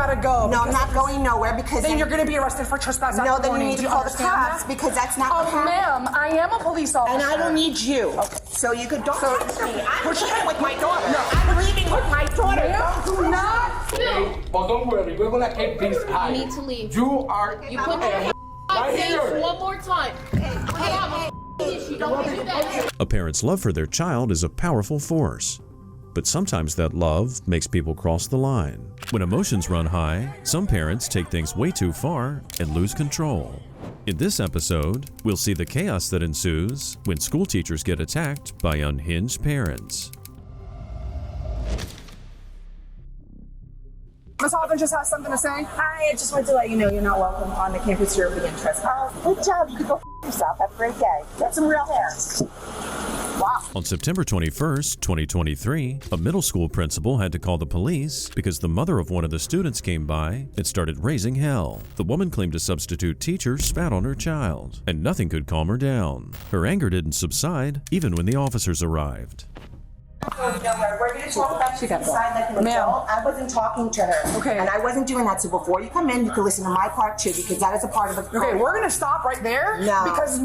gotta go. No, I'm not going nowhere because then you're gonna be arrested for trespass. No, then you need to call the cops because that's not what happened. Ma'am, I am a police officer. And I don't need you. Okay. So you could don't touch me. I'm leaving with my daughter. No, I'm leaving with my daughter. Do not. But don't worry, we're gonna take this high. You need to leave. You are. You put your right here. one more time. A parent's love for their child is a powerful force, but sometimes that love makes people cross the line. When emotions run high, some parents take things way too far and lose control. In this episode, we'll see the chaos that ensues when school teachers get attacked by unhinged parents. Ms. Hoffman just has something to say. Hi, I just wanted to let you know you're not welcome on the campus. You're being trespassed. Good job. You can go yourself. Have a great day. Get some real hair. Wow. On September 21st, 2023, a middle school principal had to call the police because the mother of one of the students came by and started raising hell. The woman claimed a substitute teacher spat on her child, and nothing could calm her down. Her anger didn't subside even when the officers arrived. We're going to talk about you inside like an adult. I wasn't talking to her. Okay. And I wasn't doing that. So before you come in, you can listen to my part too, because that is a part of it. Okay, we're going to stop right there. No. Because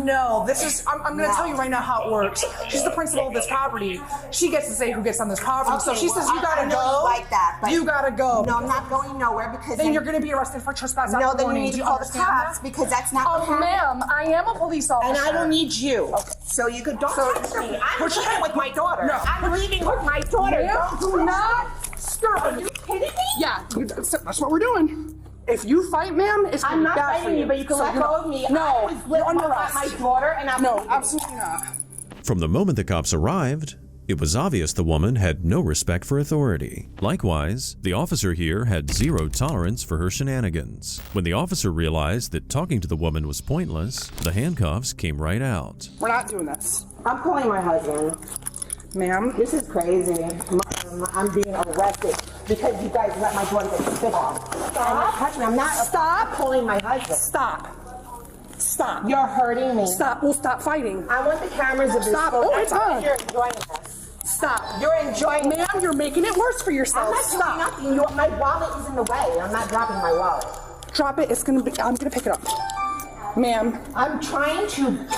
this is, I'm going to tell you right now how it works. She's the principal of this property. She gets to say who gets on this property. Okay, so she says, you got to I know go. you like that. But You got to go. No, I'm not going nowhere because Then you're going to be arrested for trespass. No, then you need to call the cops because that's not what happened. Ma'am, I am a police officer. And I don't need you. Okay. So you could don't touch me. I'm leaving with my daughter. No. I'm leaving with my daughter. Ma'am, do not stir. Are you kidding me? Yeah, that's what we're doing. If you fight, ma'am, it's I'm gonna not be bad for fighting you, but you can let go of me. No, I was with my daughter, and I'm no, absolutely not. From the moment the cops arrived, it was obvious the woman had no respect for authority. Likewise, the officer here had zero tolerance for her shenanigans. When the officer realized that talking to the woman was pointless, the handcuffs came right out. We're not doing this. I'm calling my husband. Ma'am? This is crazy. I'm being arrested because you guys let my daughter get spit on. Stop. Touch me. I'm not. Stop. Calling my husband. Stop. You're hurting me. Stop. We'll stop fighting. I want the cameras of this. Stop. Phone. Oh, it's on. You're enjoying this. Stop. You're enjoying. Ma'am, you're making it worse for yourself. I'm not doing nothing. My wallet is in the way. I'm not dropping my wallet. Drop it. I'm gonna pick it up. Ma'am. I'm trying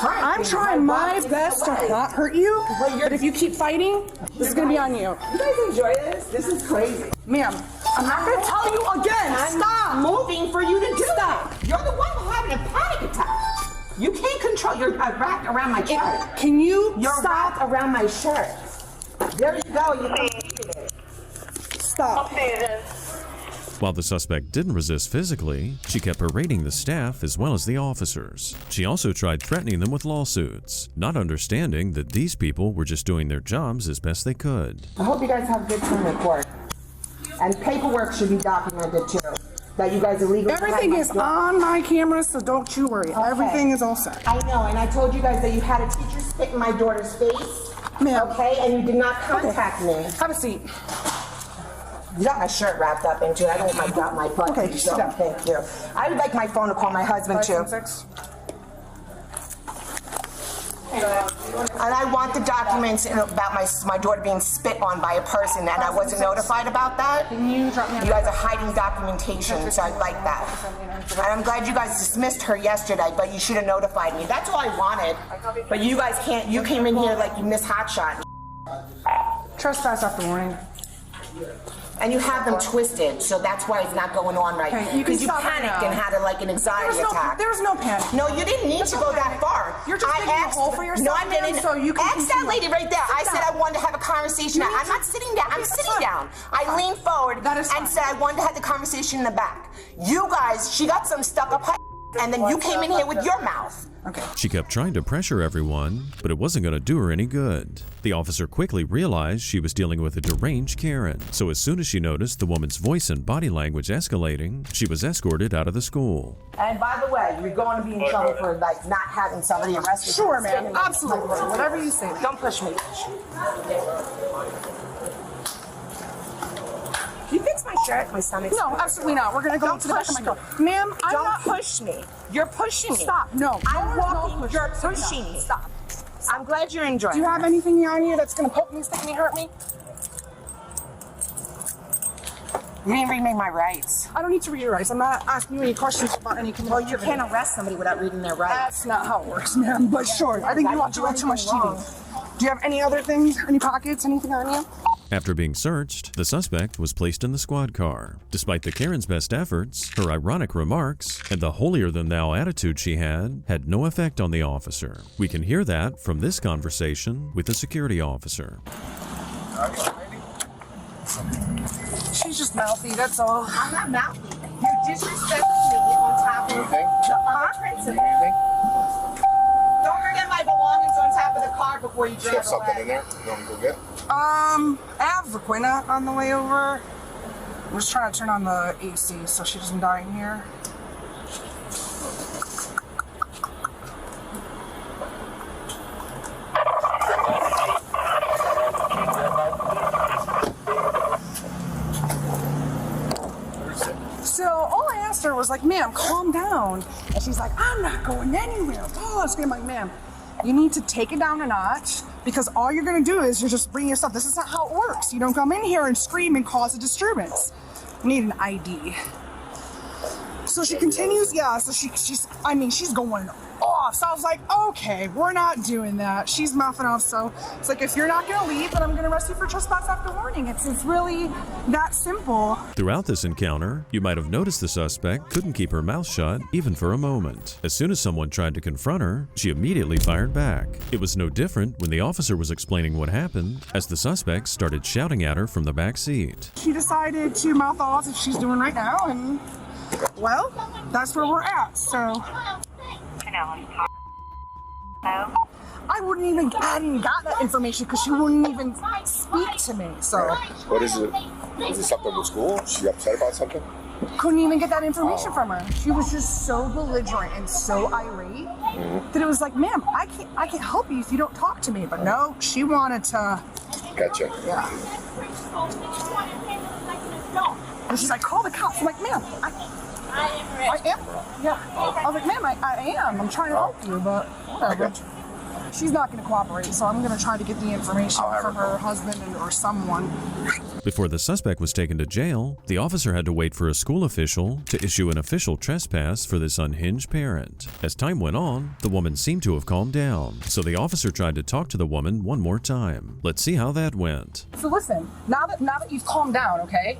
I'm trying my best to not hurt you, but if you keep fighting, this is gonna be on you. You guys enjoy this? This is crazy. Ma'am, I'm not gonna tell you again. Stop. Moving for you to do that. You're the one having a panic attack. You can't control. You're wrapped around my shirt. Can you You're stop? wrapped around my shirt. There you go. You completed it. Stop. While the suspect didn't resist physically, she kept berating the staff as well as the officers. She also tried threatening them with lawsuits, not understanding that these people were just doing their jobs as best they could. I hope you guys have a good time in court. And paperwork should be documented too. That you guys illegally. Everything is on my camera, so don't you worry. Okay. Everything is all set. I know, and I told you guys that you had a teacher spit in my daughter's face. Ma'am. Okay, and you did not contact me. Have a seat. You got my shirt wrapped up into it. I don't want my butt. Okay, so thank you. I would like my phone to call my husband too. 576. And I want the documents about my daughter being spit on by a person, and I wasn't notified about that. Can you drop me? You guys are hiding documentation, so I'd like that. And I'm glad you guys dismissed her yesterday, but you should have notified me. That's all I wanted. But you guys can't. You came in here like you missed hotshot. Trespass after warning. And you have them twisted, so that's why it's not going on right. Okay, you can Because you stop panicked and had an anxiety attack. There's no panic. No, you didn't need to go that far. You're just digging a hole for yourself. No, I didn't. So you can ask that lady right there. I said I wanted to have a conversation. I'm not sitting down. I'm sitting down. I leaned forward and said I wanted to have the conversation in the back. You guys, she got some stuck up her, and then you came in here with your mouth. Okay. She kept trying to pressure everyone, but it wasn't going to do her any good. The officer quickly realized she was dealing with a deranged Karen, so as soon as she noticed the woman's voice and body language escalating, she was escorted out of the school. And by the way, you're going to be in trouble for not having somebody arrested. Sure, ma'am. Absolutely. Whatever you say. Don't push me. You fix my shirt, my stomach. No, absolutely not. We're gonna go to the back of my car. Ma'am, Don't push me. You're pushing me. Stop. No. I'm walking. No, You're pushing me. Stop. I'm glad you're enjoying it. Do you have anything on you that's gonna poke me, stick me, hurt me? You didn't read me my rights. I don't need to read your rights. I'm not asking you any questions about any criminal Well, you can't arrest somebody without reading their rights. That's not how it works, ma'am. But sure, I think you watch too much TV. Do you have any other things? Any pockets? Anything on you? After being searched, the suspect was placed in the squad car. Despite the Karen's best efforts, her ironic remarks and the holier-than-thou attitude she had no effect on the officer. We can hear that from this conversation with the security officer. She's just mouthy, that's all. I'm not mouthy. You disrespected me on top of the other principal. Don't forget my belongings on top of the car before you drive away. Something in there? You want me to go get? I have Requena on the way over. I'm just trying to turn on the AC so she doesn't die in here. So all I asked her was like, ma'am, calm down. And she's like, I'm not going anywhere. Oh, I'm like, ma'am, you need to take it down a notch because all you're gonna do is you're just bringing yourself. This is not how it works. You don't come in here and scream and cause a disturbance. You need an ID. So she continues, yeah, so she's going off. So I was like, okay, we're not doing that. She's mouthing off, so it's like, if you're not gonna leave, then I'm gonna arrest you for trespass after warning. It's really that simple. Throughout this encounter, you might have noticed the suspect couldn't keep her mouth shut even for a moment. As soon as someone tried to confront her, she immediately fired back. It was no different when the officer was explaining what happened, as the suspect started shouting at her from the back seat. She decided to mouth off as she's doing right now, and well, that's where we're at, so. I hadn't got that information because she wouldn't even speak to me, so. What is it? Is it something with school? She upset about something? Couldn't even get that information from her. She was just so belligerent and so irate that it was like, ma'am, I can't help you if you don't talk to me. But no, she wanted to. Gotcha. Yeah. And she's like, call the cops. I'm like, ma'am, I am. Yeah. I was like, ma'am, I am. I'm trying to help you, but whatever. She's not going to cooperate, so I'm going to try to get the information from her husband or someone. Before the suspect was taken to jail, the officer had to wait for a school official to issue an official trespass for this unhinged parent. As time went on, the woman seemed to have calmed down, so the officer tried to talk to the woman one more time. Let's see how that went. So listen, now that you've calmed down, okay?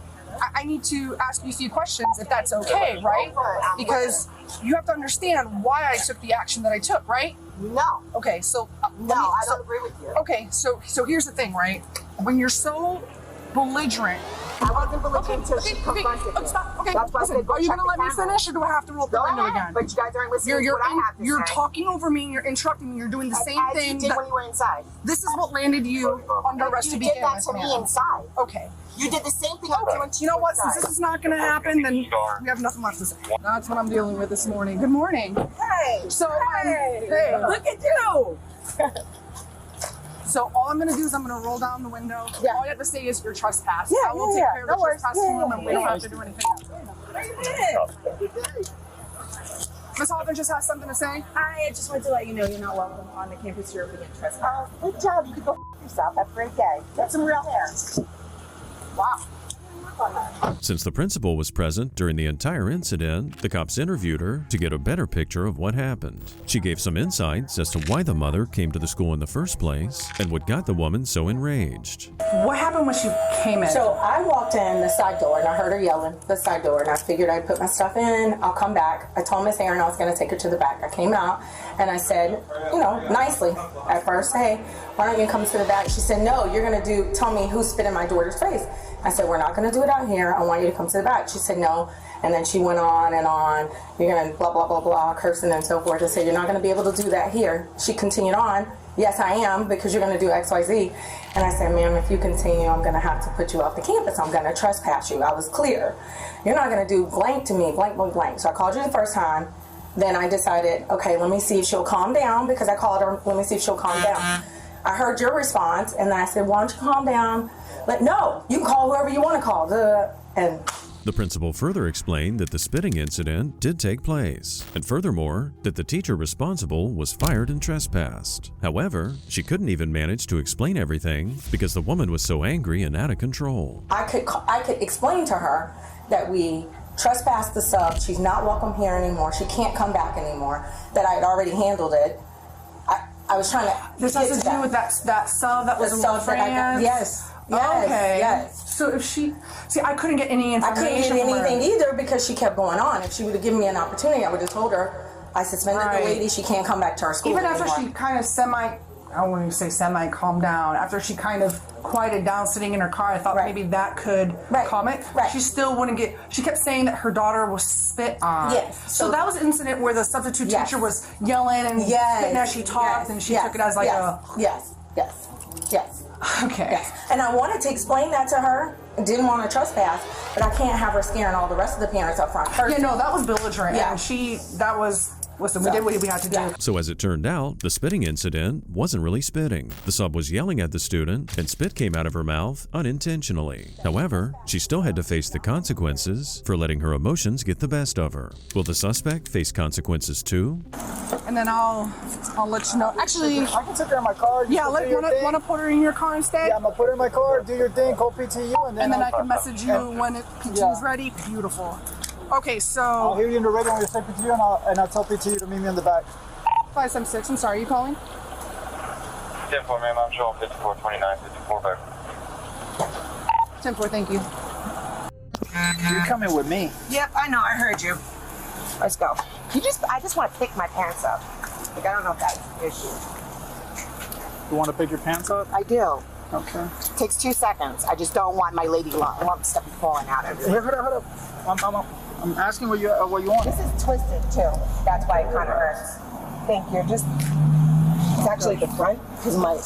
I need to ask you a few questions, if that's okay, right? Because you have to understand why I took the action that I took, right? No. Okay, so No, I don't agree with you. Okay, so here's the thing, right? When you're so belligerent. I wasn't belligerent until she confronted me. Stop. Okay, That's why I listen, said go are you check gonna let the me camera. finish, or do I have to roll the Go window ahead, again? but you guys aren't listening to what I have to You're say. talking over me, and you're interrupting me, you're doing the same As thing. you did when you were inside. This is what landed you under arrest to You begin did that with, to me ma'am. inside. Okay. You did the same thing I'm doing to You know what? Since inside. this is not going to happen, then we have nothing left to say. That's what I'm dealing with this morning. Good morning. Hey. So, Hey. hey. Look at you. So all I'm going to do is I'm going to roll down the window. Yeah. All you have to say is you're trespassing. Yeah, I will yeah, take care of no the worries. trespass Yeah, form, and we don't yeah. have to do anything else. Miss Hoffman just has something to say. I just wanted to let you know you're not welcome on the campus. You're being trespassed. Good job. You can go yourself. Have a great day. Get some real hair. Wow. Since the principal was present during the entire incident, the cops interviewed her to get a better picture of what happened. She gave some insights as to why the mother came to the school in the first place and what got the woman so enraged. What happened when she came in? So I walked in the side door and I heard her yelling the side door, and I figured I'd put my stuff in, I'll come back. I told Miss Aaron I was going to take her to the back. I came out and I said, you know, nicely at first, hey, why don't you come to the back? She said, no, you're going to tell me who spit in my daughter's face. I said, we're not going to do it out here. I want you to come to the back. She said, no. And then she went on and on. You're going to blah, blah, blah, blah, cursing and so forth. I said, you're not going to be able to do that here. She continued on. Yes, I am, because you're going to do X, Y, Z. And I said, ma'am, if you continue, I'm going to have to put you off the campus. I'm going to trespass you. I was clear. You're not going to do blank to me, blank, blank, blank. So I called you the first time. Then I decided, okay, let me see if she'll calm down, because I called her, let me see if she'll calm down. I heard your response, and then I said, why don't you calm down? But no, you can call whoever you want to call. And The principal further explained that the spitting incident did take place, and furthermore, that the teacher responsible was fired and trespassed. However, she couldn't even manage to explain everything because the woman was so angry and out of control. I could explain to her that we trespassed the sub, she's not welcome here anymore, she can't come back anymore, that I had already handled it. I was trying to. This has to do with that sub that was in France? Yes. Okay. Yes. So if she, I couldn't get any information. I couldn't get anything either because she kept going on. If she would have given me an opportunity, I would have told her I suspended the lady. She can't come back to our school. Even after she kind of I wouldn't even say calmed down. After she kind of quieted down, sitting in her car, I thought maybe that could calm it. Right. She still wouldn't get. She kept saying that her daughter was spit on. Yes. So that was an incident where the substitute teacher was yelling and spitting as she talked, and she took it as like Yes. Okay. Yes. And I wanted to explain that to her. Didn't want to trespass, but I can't have her scaring all the rest of the parents up front. Yeah, no, that was belligerent. Yeah. And listen, we did what we had to do. So as it turned out, the spitting incident wasn't really spitting. The sub was yelling at the student, and spit came out of her mouth unintentionally. However, she still had to face the consequences for letting her emotions get the best of her. Will the suspect face consequences too? And then I'll let you know. Actually, I can take her in my car. Yeah, want to put her in your car instead? Yeah, I'm gonna put her in my car, do your thing, call PTU, and then I can message you when PTU is ready. Beautiful. Okay, so I'll hear you in the radio when you say PTU, and I'll tell PTU to meet me in the back. 576. I'm sorry, you calling? 10-4, ma'am. I'm showing 5429, 54 back. 10-4, thank you. You're coming with me. Yep, I know. I heard you. Let's go. I just want to pick my pants up. Like, I don't know if that's the issue. You want to pick your pants up? I do. Okay. It takes 2 seconds. I just don't want my lady lump stuff falling out of it. Here, hold up. I'm asking what you want. This is twisted too. That's why it kind of hurts. Thank you. It's actually the front because my.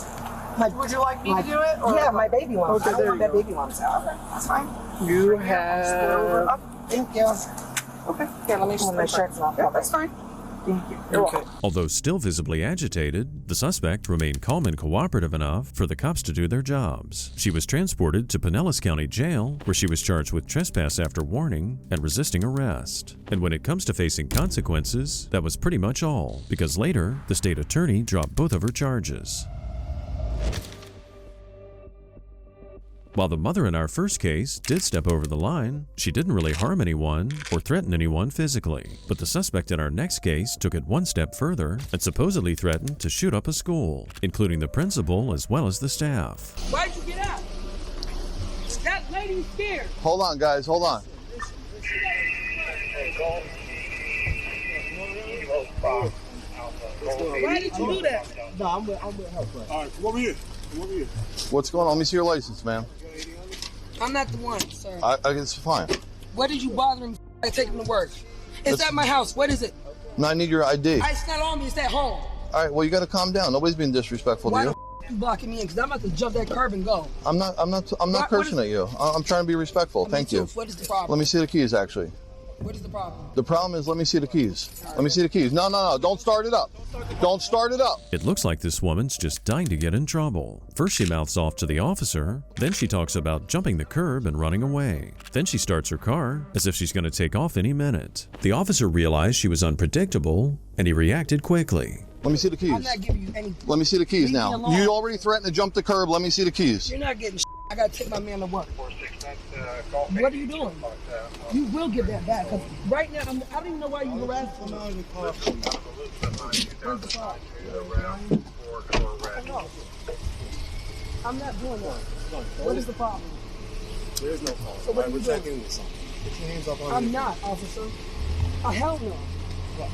Would you like me to do it? Or? Yeah, my baby lumps. Okay, I don't want that baby lumps out. Okay, that's fine. You have. Thank you. Okay. Yeah, let me just my shirt's not covered. That's fine. Thank you. Okay. Although still visibly agitated, the suspect remained calm and cooperative enough for the cops to do their jobs. She was transported to Pinellas County Jail, where she was charged with trespass after warning and resisting arrest. And when it comes to facing consequences, that was pretty much all, because later, the state attorney dropped both of her charges. While the mother in our first case did step over the line, she didn't really harm anyone or threaten anyone physically. But the suspect in our next case took it one step further and supposedly threatened to shoot up a school, including the principal as well as the staff. Why'd you get out? That lady's scared. Hold on, guys, hold on. Why did you do that? No, I'm with her. All right, come over here. What's going on? Let me see your license, ma'am. I'm not the one, sir. It's fine. What did you bother him? I take him to work. It's at my house. What is it? No, I need your ID. It's not on me. It's at home. All right, well, you got to calm down. Nobody's being disrespectful to you. Why the you blocking me in? Because I'm about to jump that curb and go. I'm not cursing at you. I'm trying to be respectful. Thank you. What is the problem? Let me see the keys, actually. What is the problem? The problem is, let me see the keys. Let me see the keys. No, don't start it up. Don't start it up. It looks like this woman's just dying to get in trouble. First she mouths off to the officer, then she talks about jumping the curb and running away. Then she starts her car as if she's going to take off any minute. The officer realized she was unpredictable, and he reacted quickly. Let me see the keys. I'm not giving you anything. Let me see the keys now. You already threatened to jump the curb. Let me see the keys. You're not getting I got to take my man to work. What are you doing? You will get that back. Cause right now, I don't even know why you harassed me. Where's the problem? No. I'm not doing that. What is the problem? There is no problem. So what are you doing? Put your hands up on I'm not, officer. Hell no.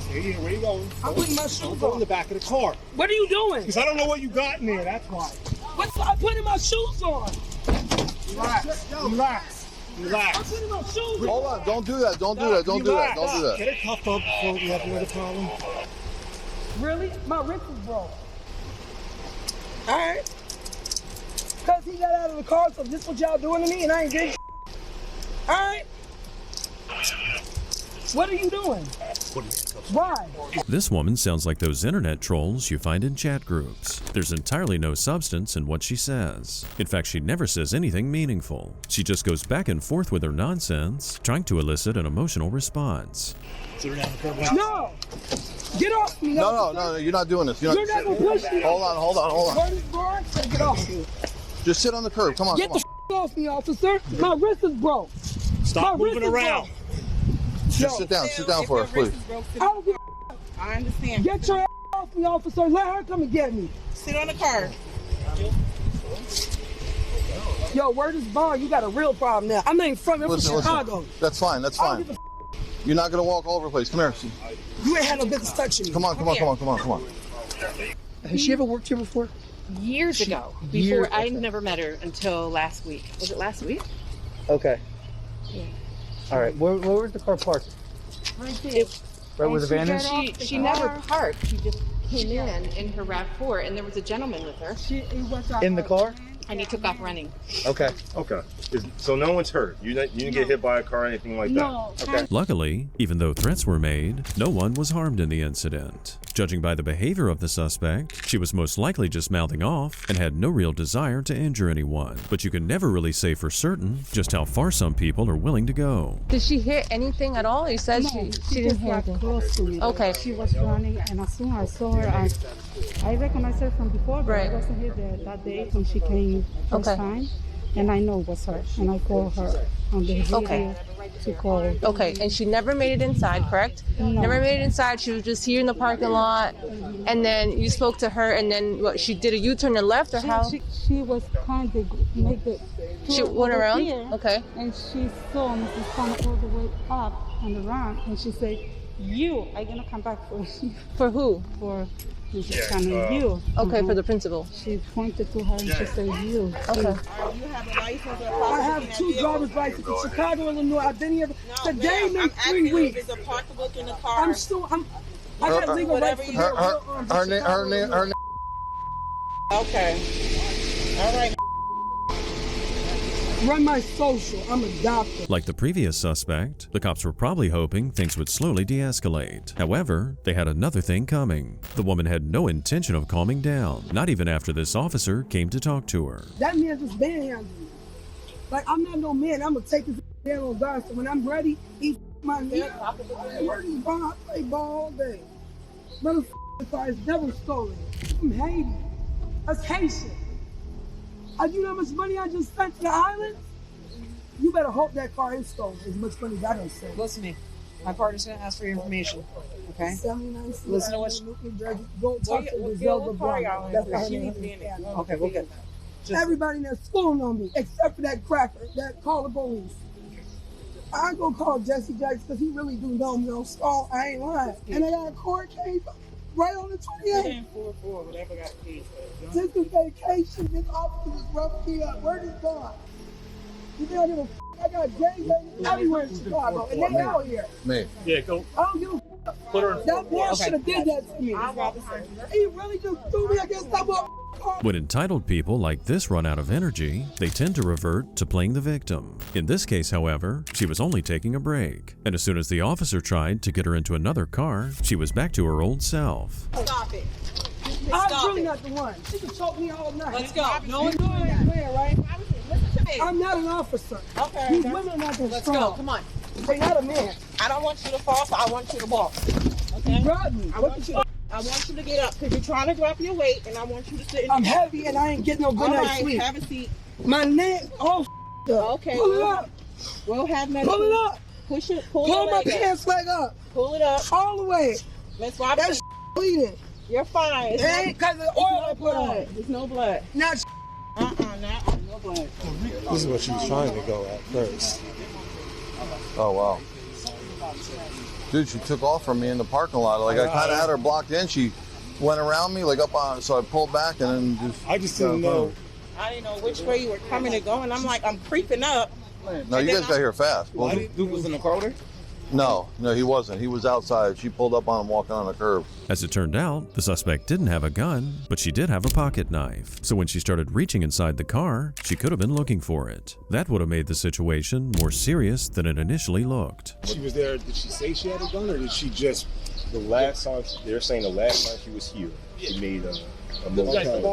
Stay here. Where you going? I'm putting my shoes on. Go in the back of the car. What are you doing? Because I don't know what you got in there. That's why. I'm putting my shoes on. Relax. Relax. Relax. I'm putting my shoes on. Hold on. Don't do that. Don't do that. Don't do that. Don't do that. Get it cuffed up before we have another problem. Really? My wrist is broke. Alright. Because he got out of the car, so this what y'all doing to me and I ain't getting Alright. What are you doing? Why? This woman sounds like those internet trolls you find in chat groups. There's entirely no substance in what she says. In fact, she never says anything meaningful. She just goes back and forth with her nonsense, trying to elicit an emotional response. No! Get off me! No, you're not doing this. You're not gonna push me. Hold on. Where is Brian? Get off me. Just sit on the curb. Come on. Get the off me, officer. My wrist is broke. Stop moving around. Just sit down for us, please. I don't give I understand. Get your ass off me, officer. Let her come and get me. Sit on the car. Yo, word is bond. You got a real problem now. I'm not in front of you. I'm from Chicago. Listen. That's fine. You're not gonna walk all over the place. Come here. You ain't had no business touching me. Come on. Has she ever worked here before? Years ago. I never met her until last week. Was it last week? Okay. Yeah. All right. Where was the car parked? Right there. Right where the van is? She never parked. She just came in her RAV4, and there was a gentleman with her. In the car? And he took off running. Okay. So no one's hurt. You didn't get hit by a car or anything like that? Okay. Luckily, even though threats were made, no one was harmed in the incident. Judging by the behavior of the suspect, she was most likely just mouthing off and had no real desire to injure anyone. But you can never really say for certain just how far some people are willing to go. Did she hit anything at all? You said she didn't hit anything. Close to me. Okay. She was running, and as soon as I saw her, I recognized her from before, but I wasn't here that day when she came first time, and I know it was her, and I called her on the video to call. Okay, and she never made it inside, correct? No. Never made it inside. She was just here in the parking lot, and then you spoke to her, and then what? She did a U-turn and left, or how? She was trying to make the. She went around. Here, okay. And she saw Mrs. Khan all the way up on the ramp, and she said, "You are gonna come back for you." For who? For Mrs. Khan and you. Okay, for the principal. She pointed to her and she said, "You." Okay. You have a license or I have 2 driver's licenses in Chicago, Illinois. I've been here today, makes 3 weeks. There's a park book in the car. I got legal rights to her name. Okay. All right. Run my social. I'm a doctor. Like the previous suspect, the cops were probably hoping things would slowly de-escalate. However, they had another thing coming. The woman had no intention of calming down, not even after this officer came to talk to her. That man just manhandled me. Like, I'm not no man. I'm going to take his man on guard. So when I'm ready, he my knee. Where is ball? I play ball all day. Motherfucker car is never stolen. I'm Haiti. That's Haitian. You know how much money I just spent to the island? You better hope that car is stolen as much money as I don't sell. Listen to me. My partner's going to ask for your information. Okay? 79 Listen to what Go talk to the Zelda Brown. That's not she her needs to be in name. it. Okay, we'll get Everybody that's fooling on me, except for that cracker that called the police. I ain't gonna call Jesse Jackson because he really do know me on Stall. I ain't lying. And I got a court case right on the 28th. 4-4, whatever got paid. This is vacation. This officer just roughed me up. Where is God? You think I give a f***? I got gangs everywhere in Chicago, and they out here. Me. Yeah, go. I don't give a f***. Put her in. That man should have did that to me. He really just threw me against that car. When entitled people like this run out of energy, they tend to revert to playing the victim. In this case, however, she was only taking a break. And as soon as the officer tried to get her into another car, she was back to her old self. Stop it. I'm really not the one. She can choke me all night. Let's go. No one's doing that. Clear, right? Listen to me. I'm not an officer. Okay. These women are not that Let's strong. go. Come on. They're not a man. I don't want you to fall, so I want you to walk. Okay? You grabbed me. I want you to get up because you're trying to drop your weight, and I want you to sit in I'm heavy and I ain't getting no good night's sleep. Have a seat. My neck all up. Okay. Pull it up. We'll have medical. Pull it up. Push it. Pull my leg pants leg up. Pull it up. All the way. Miss Robinson. That's bleeding. You're fine. It ain't because of the oil I put on. There's no blood. Not no blood. This is what she was trying to go at first. Oh, wow. Dude, she took off from me in the parking lot. Like, I kind of had her blocked in. She went around me, like, up on, so I pulled back and then just... I just didn't know. I didn't know which way you were coming and going. I'm like, I'm creeping up. No, you guys got here fast. Dude was in the car with her? No, he wasn't. He was outside. She pulled up on him walking on the curb. As it turned out, the suspect didn't have a gun, but she did have a pocket knife. So when she started reaching inside the car, she could have been looking for it. That would have made the situation more serious than it initially looked. She was there. Did she say she had a gun, or did she just? The last time, they're saying the last time she was here, she made a move.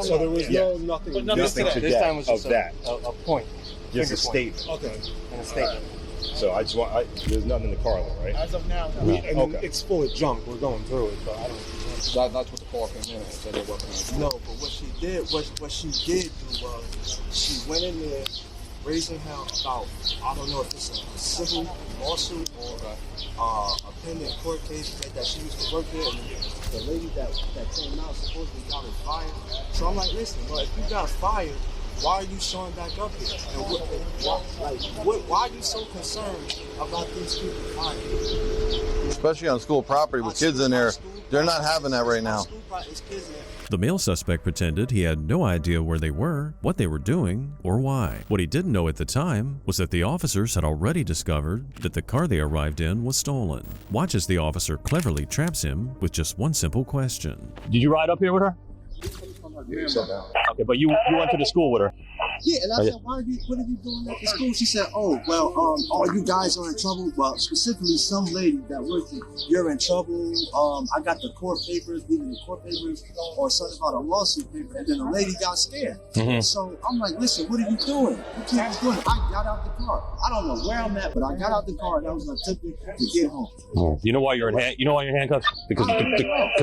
So there was nothing. Nothing to this that, time was just of that. A point. Just a Finger point. statement. Okay. And a statement. So I just want. There's nothing in the car though, right? As of now, no. Okay. It's full of junk. We're going through it, but I don't. That's what the call came in and said they weapons. No, but what she did do was she went in there raising hell about, I don't know if it's a civil lawsuit or a pending court case that she used to work there, and the lady that came out supposedly got her fired. So I'm like, listen, well, if you got fired, why are you showing back up here? And why are you so concerned about these people fired? Especially on school property with kids in there. They're not having that right now. The male suspect pretended he had no idea where they were, what they were doing, or why. What he didn't know at the time was that the officers had already discovered that the car they arrived in was stolen. Watch as the officer cleverly traps him with just one simple question. Did you ride up here with her? Okay, but you went to the school with her. Yeah, and I said, what are you doing at the school? She said, all you guys are in trouble. Well, specifically some lady that works here, you're in trouble. I got the court papers, leaving the court papers, or something about a lawsuit paper. And then the lady got scared. Mm-hmm. So I'm like, listen, what are you doing? You can't be doing it. I got out the car. I don't know where I'm at, but I got out the car and I was attempting to get home. You know why you're in handcuffs? Because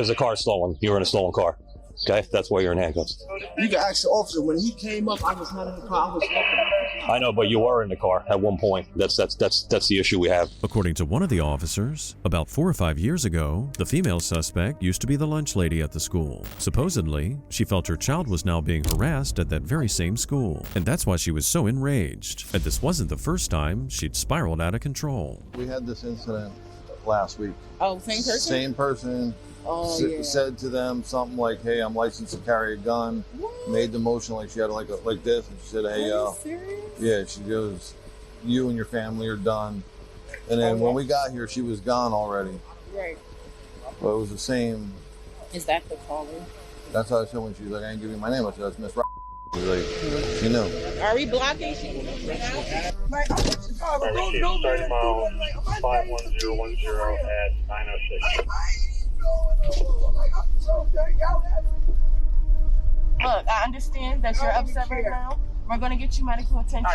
the car's stolen. You were in a stolen car. Okay, that's why you're in handcuffs. You can ask the officer. When he came up, I was not in the car. I was walking. I know, but you were in the car at one point. That's the issue we have. According to one of the officers, about 4 or 5 years ago, the female suspect used to be the lunch lady at the school. Supposedly, she felt her child was now being harassed at that very same school, and that's why she was so enraged. And this wasn't the first time she'd spiraled out of control. We had this incident last week. Oh, same person? Same person. Said to them something like, "Hey, I'm licensed to carry a gun." What? Made the motion like she had like this, and she said, "Hey, serious? Yeah." She goes, "You and your family are done." And then when we got here, she was gone already. Right. But it was the same. Is that the caller? That's how I said when she was like, "I ain't give you my name." I said, "That's Miss." She was like, she knew. Are we blocking? Like, I'm in Chicago. Don't 30 miles, 51010 at 906. Look, I understand that you're upset right now. We're gonna get you medical attention.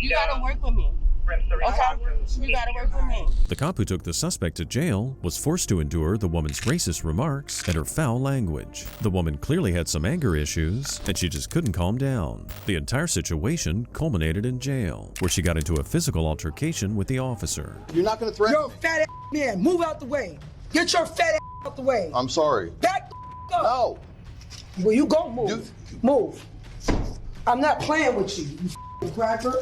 You gotta work with me. Okay? You gotta work with me. The cop who took the suspect to jail was forced to endure the woman's racist remarks and her foul language. The woman clearly had some anger issues, and she just couldn't calm down. The entire situation culminated in jail, where she got into a physical altercation with the officer. You're not gonna threaten Yo, fat ass man, move out the way. Get your fat ass out the way. I'm sorry. Back the up. No. Well, you gon' move. Move. I'm not playing with you, you cracker.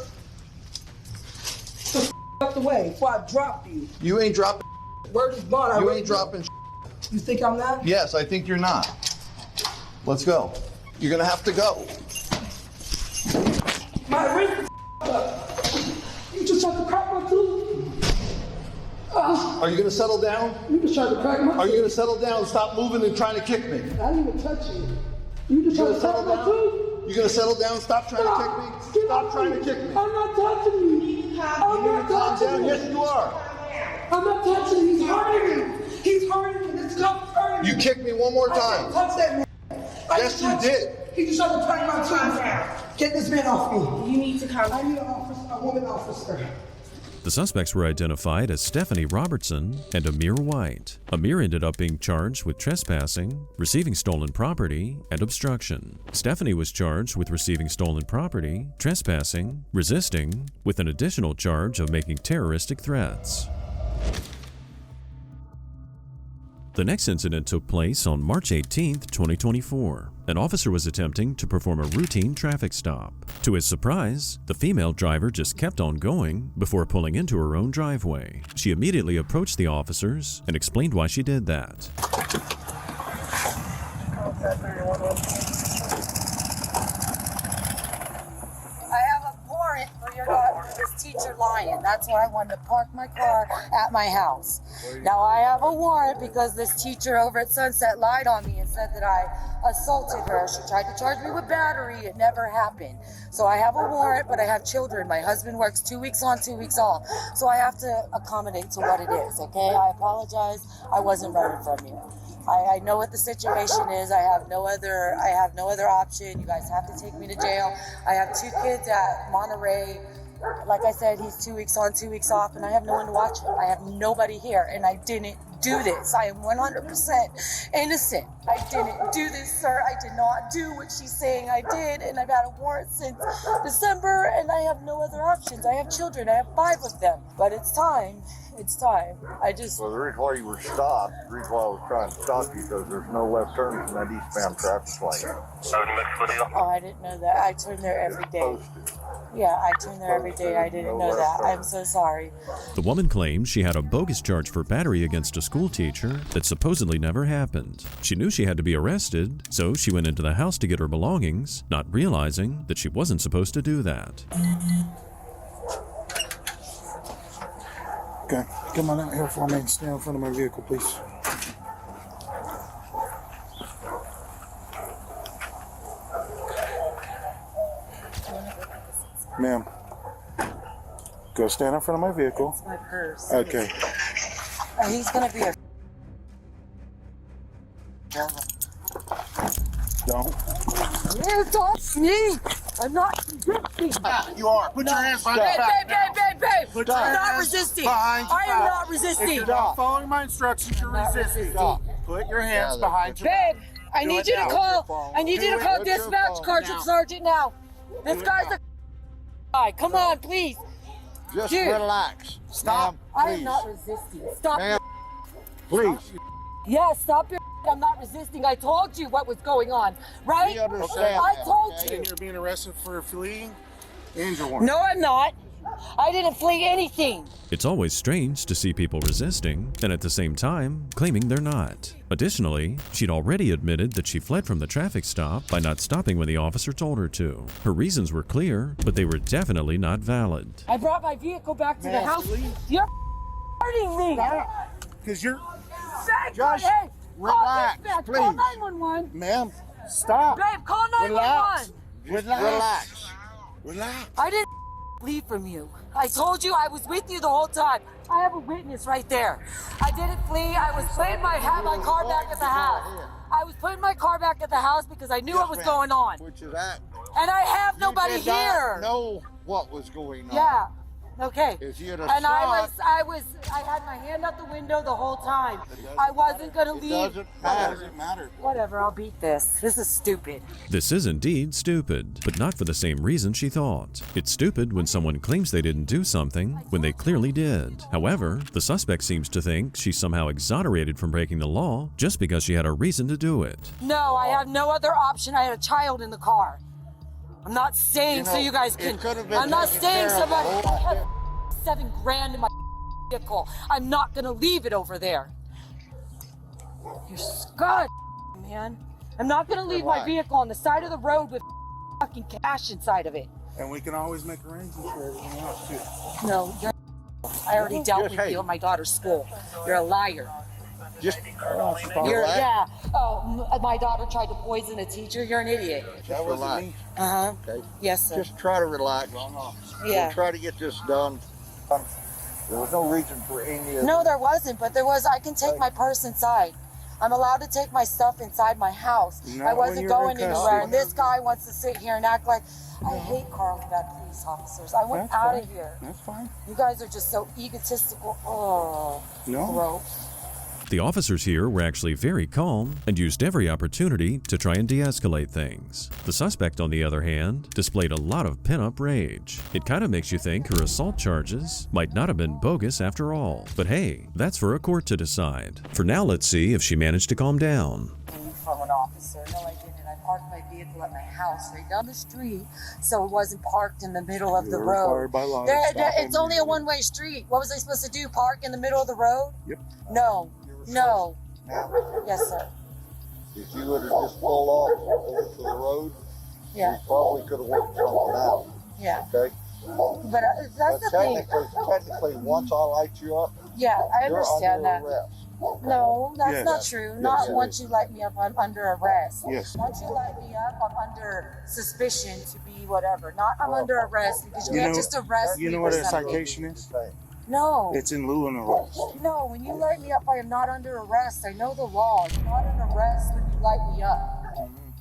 Get the out the way before I drop you. You ain't dropping. Word is bond. You ain't dropping. You think I'm not? Yes, I think you're not. Let's go. You're gonna have to go. My wrist up. You just tried to crack my tooth. Are you gonna settle down? You just tried to crack my tooth. Are you gonna settle down? Stop moving and trying to kick me. I didn't even touch you. You just tried to crack my tooth. You gonna settle down? Stop trying to kick me. Stop trying to kick me. I'm not touching you. I'm not touching you. Yes, you are. I'm not touching you. He's hurting me. He's hurting me. This cup's hurting me. You kicked me one more time. I didn't touch that man. Yes, you did. He just tried to crack my tooth. Get this man off me. You need to come. I need a woman officer. The suspects were identified as Stephanie Robertson and Amir White. Amir ended up being charged with trespassing, receiving stolen property, and obstruction. Stephanie was charged with receiving stolen property, trespassing, resisting, with an additional charge of making terroristic threats. The next incident took place on March 18, 2024. An officer was attempting to perform a routine traffic stop. To his surprise, the female driver just kept on going before pulling into her own driveway. She immediately approached the officers and explained why she did that. I have a warrant for your daughter, Miss T. teacher lying. That's why I wanted to park my car at my house. Now I have a warrant because this teacher over at Sunset lied on me and said that I assaulted her. She tried to charge me with battery. It never happened. So I have a warrant, but I have children. My husband works 2 weeks on, 2 weeks off. So I have to accommodate to what it is, okay? I apologize. I wasn't running from you. I know what the situation is. I have no other option. You guys have to take me to jail. I have 2 kids at Monterey. Like I said, he's 2 weeks on, 2 weeks off, and I have no one to watch him. I have nobody here, and I didn't do this. I am 100% innocent. I didn't do this, sir. I did not do what she's saying I did, and I've had a warrant since December, and I have no other options. I have children. I have 5 of them. But it's time. It's time. Well, the reason why you were stopped, the reason why I was trying to stop you, because there's no left turns in that eastbound traffic lane. Oh, I didn't know that. I turn there every day. Yeah, I turn there every day. I didn't know that. I'm so sorry. The woman claims she had a bogus charge for battery against a school teacher that supposedly never happened. She knew she had to be arrested, so she went into the house to get her belongings, not realizing that she wasn't supposed to do that. Okay, come on out here for me and stand in front of my vehicle, please. Ma'am, go stand in front of my vehicle. It's my purse. Okay. He's gonna be a. Don't. You don't me. I'm not resisting. You are. Put your hands behind your back. Babe. I'm not resisting. I am not resisting. If you're not following my instructions, you're resisting. Put your hands behind your back. Babe, I need you to call. I need you to call dispatch, Sergeant Sergeant now. This guy's a guy. Come on, please. Just Dude. Relax. Stop. I am not resisting. Stop. Please. Yeah, stop your. I'm not resisting. I told you what was going on, right? We understand. I told you. And you're being arrested for fleeing and your warrant. No, I'm not. I didn't flee anything. It's always strange to see people resisting and at the same time claiming they're not. Additionally, she'd already admitted that she fled from the traffic stop by not stopping when the officer told her to. Her reasons were clear, but they were definitely not valid. I brought my vehicle back to the house. You're hurting me. Because you're... Just relax, please. Call 911. Ma'am, stop. Babe, call 911. Relax. I didn't leave from you. I told you I was with you the whole time. I have a witness right there. I didn't flee. I was putting my car back at the house. I was putting my car back at the house because I knew what was going on. Which is that? And I have nobody You did not here. know what was going on. Yeah. Okay. If you had And I had my hand out the window the whole time. I wasn't gonna leave. It doesn't matter. Whatever, I'll beat this. This is stupid. This is indeed stupid, but not for the same reason she thought. It's stupid when someone claims they didn't do something when they clearly did. However, the suspect seems to think she's somehow exonerated from breaking the law just because she had a reason to do it. No, I have no other option. I had a child in the car. I'm not staying so you guys can. I'm not staying so much. I have $7,000 in my vehicle. I'm not gonna leave it over there. You're scud, man. I'm not gonna leave my vehicle on the side of the road with fucking cash inside of it. And we can always make arrangements for everything else too. No, you're. I already dealt with you at my daughter's school. You're a liar. Yeah. Oh, my daughter tried to poison a teacher. You're an idiot. That wasn't me. Okay. Yes, sir. Just try to relax. Yeah. We'll try to get this done. There was no reason for any of No, there wasn't, but there was. I can take my purse inside. I'm allowed to take my stuff inside my house. I wasn't going anywhere. And this guy wants to sit here and act like I hate Carlsbad police officers. I went out of here. That's fine. You guys are just so egotistical. Oh, gross. The officers here were actually very calm and used every opportunity to try and de-escalate things. The suspect, on the other hand, displayed a lot of pent-up rage. It kind of makes you think her assault charges might not have been bogus after all. But hey, that's for a court to decide. For now, let's see if she managed to calm down. From an officer. No, I didn't. I parked my vehicle at my house right down the street, so it wasn't parked in the middle of the road. By law. It's only a one-way street. What was I supposed to do? Park in the middle of the road? Yep. No. No. Yes, sir. If you would have just pulled off over to the road, yeah, you probably could have worked something out. Yeah. Okay? But that's the thing. Technically, once I light you up, Yeah, I you're understand under that. arrest. No, that's Yes. not true. Yes, Not it once is. you light me up, I'm under arrest. Yes. Once you light me up, I'm under suspicion to be whatever. Not I'm under arrest because you You can't know- just arrest me. You know for what a something. citation is? No. It's in lieu of an arrest. No, when you light me up, I am not under arrest. I know the law. You're not an arrest when you light me up.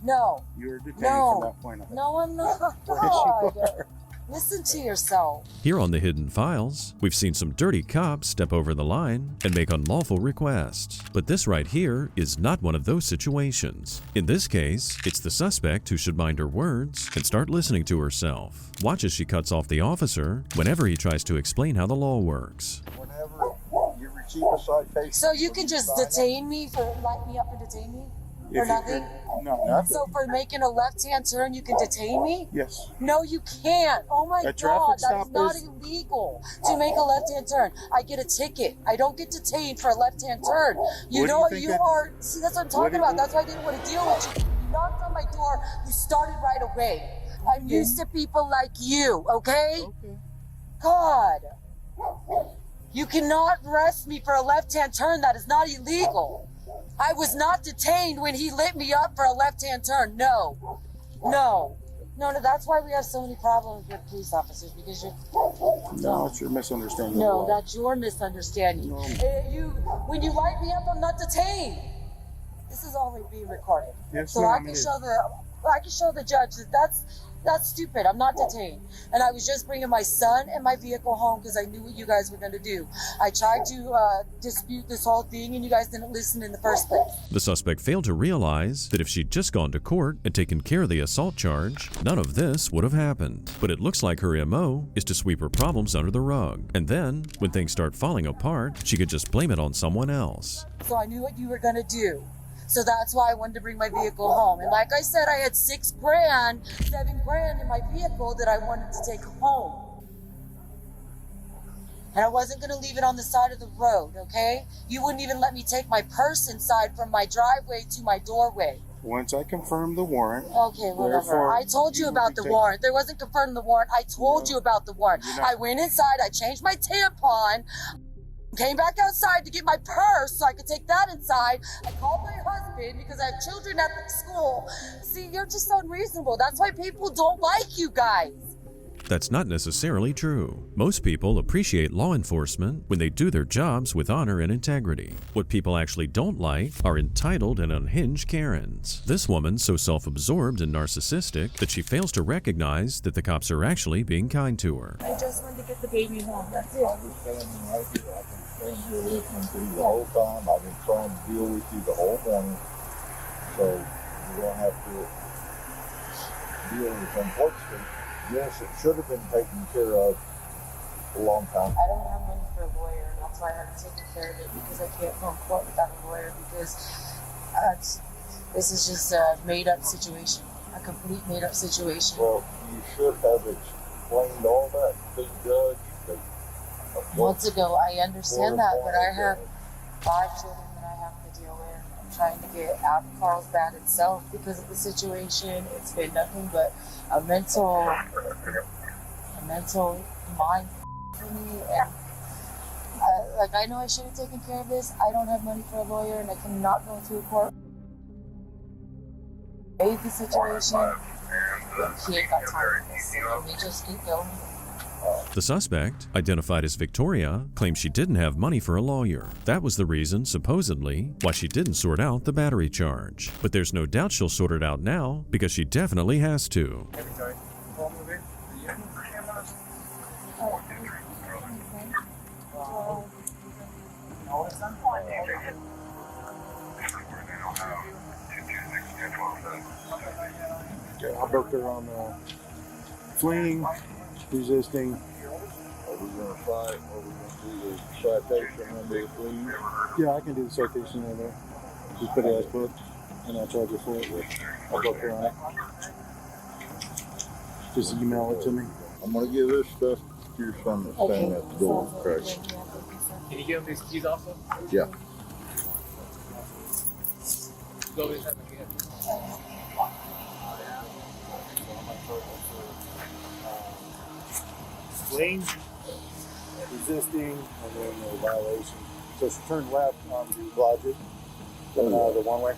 No. You're detained No. from that point on. No, I'm not. Yes, you God. are. Listen to yourself. Here on the Hidden Files, we've seen some dirty cops step over the line and make unlawful requests. But this right here is not one of those situations. In this case, it's the suspect who should mind her words and start listening to herself. Watch as she cuts off the officer whenever he tries to explain how the law works. Whenever you receive a citation, So you can just detain me for light me up and detain me? For nothing? No, nothing. So for making a left-hand turn, you can detain me? Yes. No, you can't. Oh my A God, traffic that is stop not is- illegal to make a left-hand turn. I get a ticket. I don't get detained for a left-hand turn. You What do know, you think you that- are, see, that's what I'm what talking do you- about. That's why I didn't want to deal with you. You knocked on my door, you started right away. I'm used to people like you, okay? God. You cannot arrest me for a left-hand turn. That is not illegal. I was not detained when he lit me up for a left-hand turn. No. No. No, that's why we have so many problems with police officers, because you're... No, it's your misunderstanding. No, that's your misunderstanding. When you light me up, I'm not detained. This is all being recorded. Yes, So I ma'am, can it is. show the judge that that's stupid. I'm not detained. And I was just bringing my son and my vehicle home because I knew what you guys were going to do. I tried to dispute this whole thing, and you guys didn't listen in the first place. The suspect failed to realize that if she'd just gone to court and taken care of the assault charge, none of this would have happened. But it looks like her MO is to sweep her problems under the rug. And then, when things start falling apart, she could just blame it on someone else. So I knew what you were going to do. So that's why I wanted to bring my vehicle home. And like I said, I had $7 grand in my vehicle that I wanted to take home. And I wasn't going to leave it on the side of the road, okay? You wouldn't even let me take my purse inside from my driveway to my doorway. Once I confirm the warrant. Okay, whatever. Therefore, I told you about the warrant. There wasn't confirmed the warrant. I told you about the warrant. I went inside, I changed my tampon, came back outside to get my purse so I could take that inside. I called my husband because I have children at the school. See, you're just unreasonable. That's why people don't like you guys. That's not necessarily true. Most people appreciate law enforcement when they do their jobs with honor and integrity. What people actually don't like are entitled and unhinged Karens. This woman's so self-absorbed and narcissistic that she fails to recognize that the cops are actually being kind to her. I just wanted to get the baby home. That's it. you listening to you the whole time. I've been trying to deal with you the whole morning. So you're going to have to deal with it. Unfortunately, yes, it should have been taken care of a long time. I don't have money for a lawyer, and that's why I haven't taken care of it, because I can't go in court without a lawyer, because this is just a made-up situation, a complete made-up situation. Well, you should have explained all that to the judge. Months ago, I understand that, but I have 5 children that I have to deal with. I'm trying to get out of Carlsbad itself because of the situation. It's been nothing but a mental mind for me. And I know I should have taken care of this. I don't have money for a lawyer, and I cannot go into a court. Aid the situation. He ain't got time for this. Let me just keep going. The suspect, identified as Victoria, claims she didn't have money for a lawyer. That was the reason, supposedly, why she didn't sort out the battery charge. But there's no doubt she'll sort it out now, because she definitely has to. I broke her on fleeing, resisting. Are we going to fight? Are we going to do the citation under the please? Yeah, I can do the citation in there. Just put it as book, and I'll charge you for it. I'll book her on it. Just email it to me. I'm going to give this stuff to your son that's standing at the door. Okay. Can you give him these keys also? Yeah. Go inside the kid. fleeing, resisting, and then the violation. So she turned left on the logic, the one way.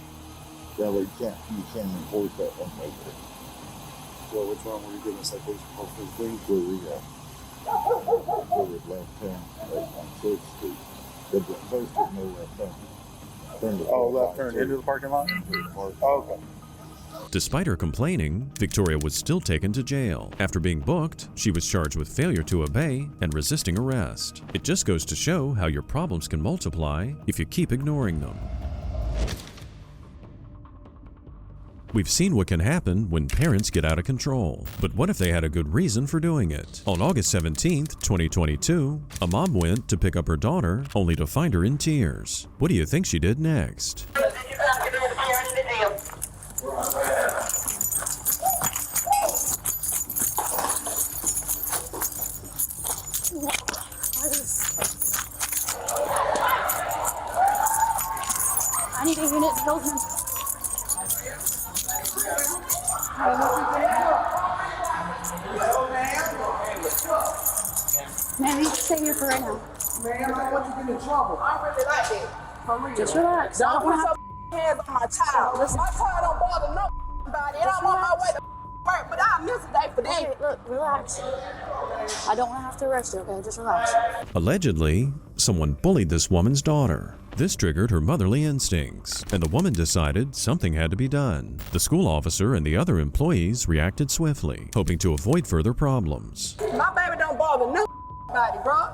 Yeah, well, you can't enforce that one way. Well, which one were you giving a citation for fleeing? Where we at? Forward left turn, right on 6th Street. The first is no left turn. Left turn into the parking lot? Okay. Despite her complaining, Victoria was still taken to jail. After being booked, she was charged with failure to obey and resisting arrest. It just goes to show how your problems can multiply if you keep ignoring them. We've seen what can happen when parents get out of control. But what if they had a good reason for doing it? On August 17th, 2022, a mom went to pick up her daughter only to find her in tears. What do you think she did next? I need a unit to hold him. Man, you can stay here for right now. Man, I don't want you to get in trouble. I really like that. For real. Just relax. Don't put your hands on my child. Listen. My child don't bother nobody, and I'm on my way to work, but I'll miss a day for that. Okay, look, relax. I don't want to have to arrest you, okay? Just relax. Allegedly, someone bullied this woman's daughter. This triggered her motherly instincts, and the woman decided something had to be done. The school officer and the other employees reacted swiftly, hoping to avoid further problems. My baby don't bother nobody, bro.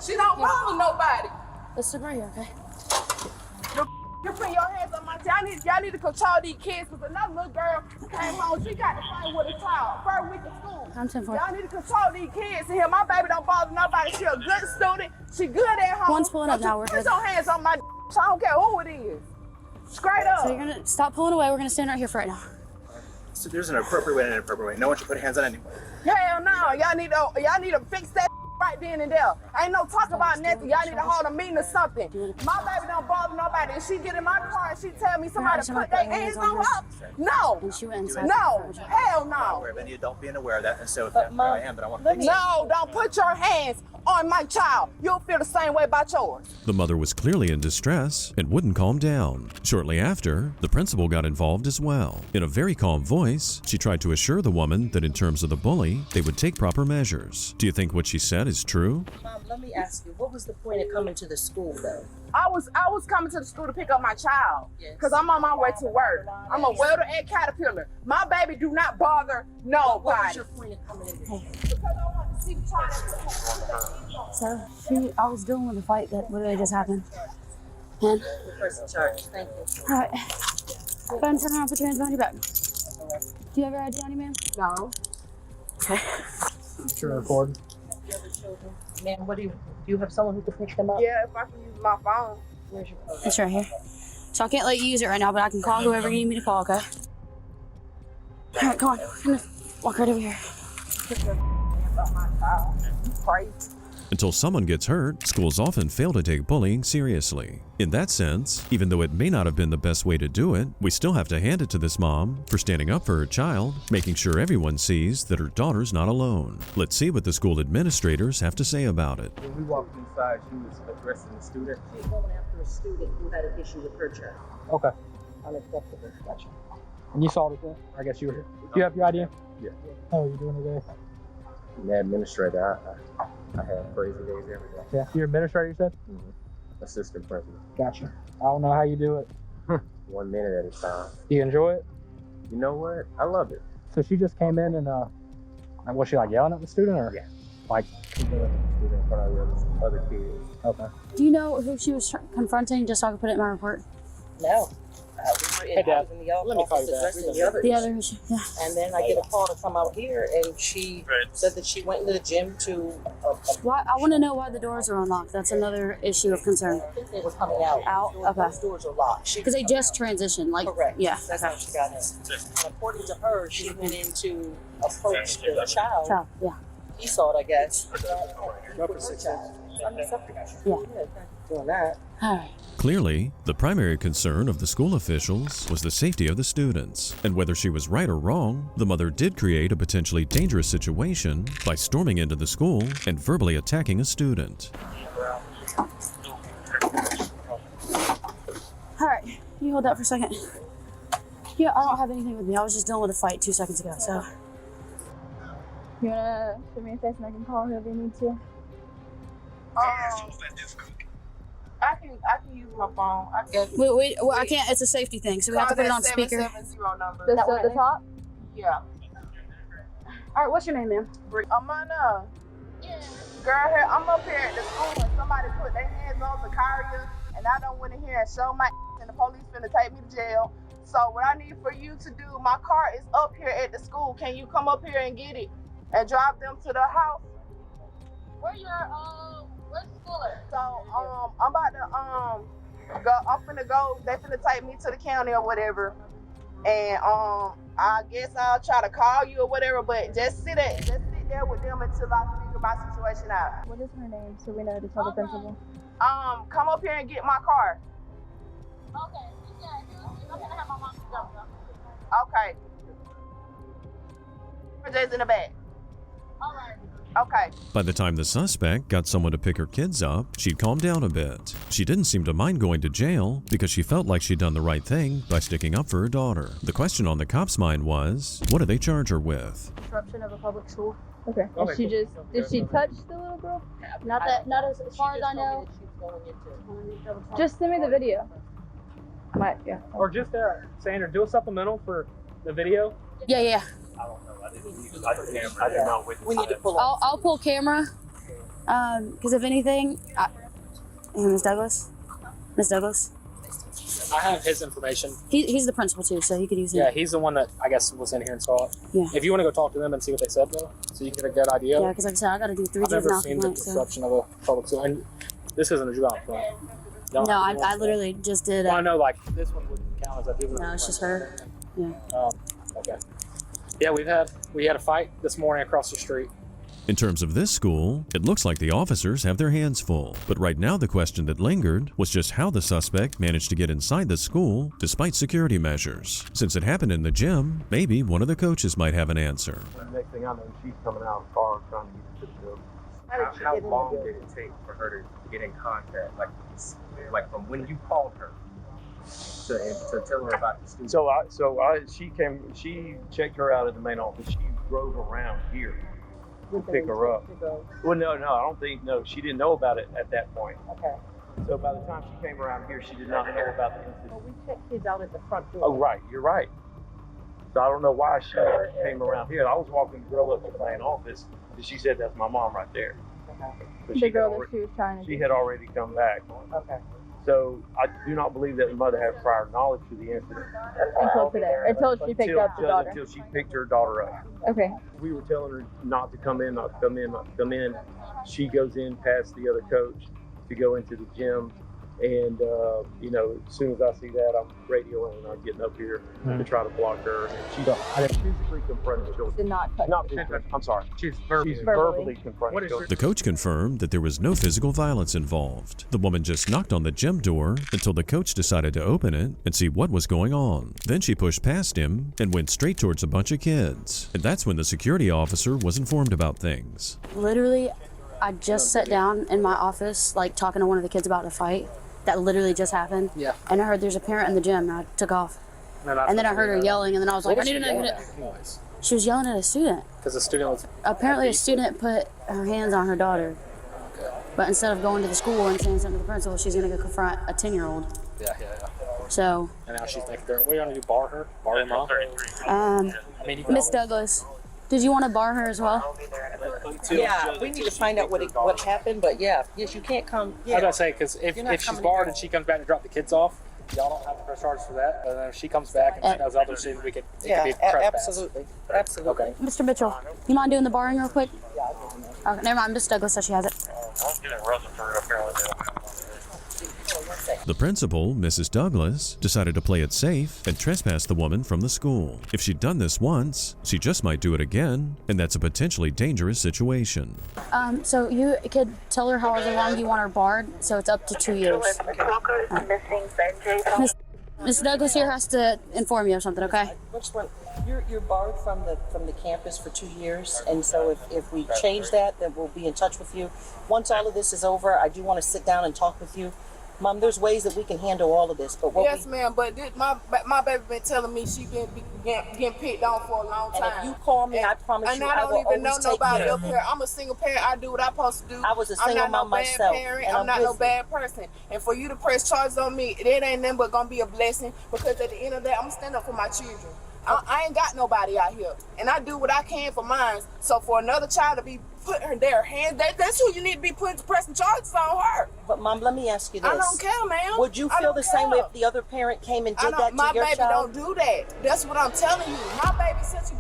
She don't bother nobody. Let's sit right here, okay? You put your hands on my child. Y'all need to control these kids, because another little girl came home. She got to fight with a child. First week of school. I'm 10 for. Y'all need to control these kids in here. My baby don't bother nobody. She a good student. She good at home. One's pulling up now. We're Put good. your hands on my I don't care who it is. Straight up. So you're gonna stop pulling away. We're gonna stand right here for right now. So there's an appropriate way and an inappropriate way. No one should put hands on anyone. Hell no. Y'all need to fix that right then and there. Ain't no talk about nothing. Y'all need to hold a meeting or something. My baby don't bother nobody. And she get in my car and she tell me somebody to put their hands on her. No. And she went inside. No. Hell no. Then you don't be unaware of that. And so if I am, then I want to fix it. No, don't put your hands on my child. You'll feel the same way about yours. The mother was clearly in distress and wouldn't calm down. Shortly after, the principal got involved as well. In a very calm voice, she tried to assure the woman that in terms of the bully, they would take proper measures. Do you think what she said is true? Mom, let me ask you, what was the point of coming to the school though? I was coming to the school to pick up my child because I'm on my way to work. I'm a welder at Caterpillar. My baby do not bother nobody. What was your point of coming in here? Because I want to see the child. So I was dealing with a fight that literally just happened. And The person charged. Thank you. all right. Go ahead and turn around, put your hands behind your back. Do you have your ID on you, ma'am? No. Okay. Sure, record. Ma'am, do you have someone who can pick them up? Yeah, if I can use my phone. Where's your phone? It's right here. So I can't let you use it right now, but I can call whoever you need me to call, okay? All right, come on. I'm gonna walk right over here. Crazy. Until someone gets hurt, schools often fail to take bullying seriously. In that sense, even though it may not have been the best way to do it, we still have to hand it to this mom for standing up for her child, making sure everyone sees that her daughter's not alone. Let's see what the school administrators have to say about it. When we walked inside, she was addressing the student. She's going after a student who had an issue with her child. Okay. Unacceptable. Gotcha. And you saw this one? I guess you were here. Do you have your idea? Yeah. How are you doing today? The administrator, I have crazy days every day. Yeah. You're administrator, you said? Mm-hmm. Assistant principal. Gotcha. I don't know how you do it. 1 minute at a time. Do you enjoy it? You know what? I love it. So she just came in and was she like yelling at the student or? Yeah. Like Student in front of the other kids. Okay. Do you know who she was confronting, just so I can put it in my report? No. We were in, Hey, Dad. I was in the Let me call you office back. addressing the other The issue. other issue, yeah. And then I get a call to come out here, and she said that she went into the gym to. Why? I want to know why the doors are unlocked. That's another issue of concern. I think they were coming out. Out? Those Okay. doors are locked. Because they just transitioned, like, Correct. yeah. That's how she got in. And according to her, she went in to approach the child. Child, yeah. He saw it, I guess. Up for 6 hours. Unacceptable. Yeah. Doing that. All right. Clearly, the primary concern of the school officials was the safety of the students, and whether she was right or wrong, the mother did create a potentially dangerous situation by storming into the school and verbally attacking a student. All right, can you hold that for a second? Yeah, I don't have anything with me. I was just dealing with a fight 2 seconds ago, so. You wanna show me a face and I can call whoever you need to? I can use my phone. I guess. Wait, well, I can't. It's a safety thing, so we have to put it on speaker. 770 number. This at the top? Yeah. All right, what's your name, ma'am? Amanda. Girl, here, I'm up here at the school and somebody put their hands on Zakaria and I don't went in here and show my and the police finna take me to jail. So what I need for you to do, my car is up here at the school. Can you come up here and get it and drive them to the house? Where's the school at? So I'm about to go. I'm finna go. They finna take me to the county or whatever, and I guess I'll try to call you or whatever. But just sit there with them until I figure my situation out. What is her name so we know to tell the principal? Come up here and get my car. Okay. I'm gonna have my mom jump them. Okay. Jay's in the back. All right. Okay. By the time the suspect got someone to pick her kids up, she'd calmed down a bit. She didn't seem to mind going to jail because she felt like she'd done the right thing by sticking up for her daughter. The question on the cops' mind was, what do they charge her with? Disruption of a public school. Okay. And she just did she touch the little girl? Not as far as I know. Just send me the video. Yeah. Or just Sandra, do a supplemental for the video. Yeah. I don't know. I did not witness. We need to pull. I'll pull camera. Because if anything, Miss Douglas. I have his information. He's the principal too, so you could use him. Yeah, he's the one that I guess was in here and saw it. Yeah. If you want to go talk to them and see what they said though, so you can get a good idea. Yeah, because like I said, I got to do 3 I've never juvenile seen the complaints. disruption of a public school, and this isn't a juvenile complaint. No, I literally just did. Well, I know, like this one wouldn't count as a juvenile. No, it's just her. Yeah. Okay. Yeah, we had a fight this morning across the street. In terms of this school, it looks like the officers have their hands full. But right now the question that lingered was just how the suspect managed to get inside the school despite security measures. Since it happened in the gym, maybe one of the coaches might have an answer. The next thing I know, she's coming out of the car trying to get to the gym. How long did it take for her to get in contact? Like from when you called her to tell her about the student? She checked her out at the main office. She drove around here to pick her up. Well, no, I don't think, she didn't know about it at that point. Okay. So by the time she came around here, she did not know about the incident. Well, we checked kids out at the front door. Oh, right, you're right. So I don't know why she came around here. I was walking the girl up to the main office, and she said, that's my mom right there. Okay. But The girl that she was trying to. she had already come back. Okay. So I do not believe that the mother had prior knowledge to the incident. Until today. Until she picked up the daughter. Until she picked her daughter up. Okay. We were telling her not to come in, not to come in, not to come in. She goes in past the other coach to go into the gym. And, as soon as I see that, I'm radioing and I'm getting up here to try to block her. And she physically confronted the children. Did not touch. Not physically. I'm sorry. She's verbally confronted children. The coach confirmed that there was no physical violence involved. The woman just knocked on the gym door until the coach decided to open it and see what was going on. Then she pushed past him and went straight towards a bunch of kids. And that's when the security officer was informed about things. Literally, I just sat down in my office, talking to one of the kids about a fight that literally just happened. Yeah. And I heard there's a parent in the gym, and I took off. And then I heard her yelling, and then I was like, I need to know. She was yelling at a student. Because the student was. Apparently, a student put her hands on her daughter. But instead of going to the school and saying something to the principal, she's going to go confront a 10-year-old. Yeah. So. And now she's thinking, what are you going to do, bar her? Bar her mom? Miss Douglas, did you want to bar her as well? Yeah, we need to find out what happened, but yes, you can't come. Yeah. I was going to say, because if she's barred and she comes back to drop the kids off, y'all don't have to press charges for that. But then if she comes back and she knows other students, it could be trespass. Absolutely. Okay. Mr. Mitchell, you mind doing the barring real quick? Okay, never mind. Miss Douglas says she has it. second. The principal, Mrs. Douglas, decided to play it safe and trespass the woman from the school. If she'd done this once, she just might do it again, and that's a potentially dangerous situation. So you could tell her however long you want her barred, so it's up to 2 years. Miss Douglas here has to inform you of something, okay? Which one? You're barred from the campus for 2 years, and so if we change that, then we'll be in touch with you. Once all of this is over, I do want to sit down and talk with you. Mom, there's ways that we can handle all of this, but yes, ma'am. But my baby been telling me she been getting picked on for a long time. And if you call me, I promise you, I will don't even know always take nobody care up here. I'm a single parent. I do what I'm supposed to do. I was a single mom myself. I'm not no bad person. And for you to press charges on me, it ain't nothing but gonna be a blessing, because at the end of the day, I'm standing up for my children. I ain't got nobody out here, and I do what I can for mine. So for another child to be put in their hands, that's who you need to be pressing charges on her. But Mom, let me ask you this. I don't care, ma'am. Would you feel the same way if the other parent came and did that to your child? My baby don't do that. That's what I'm telling you. My baby's such a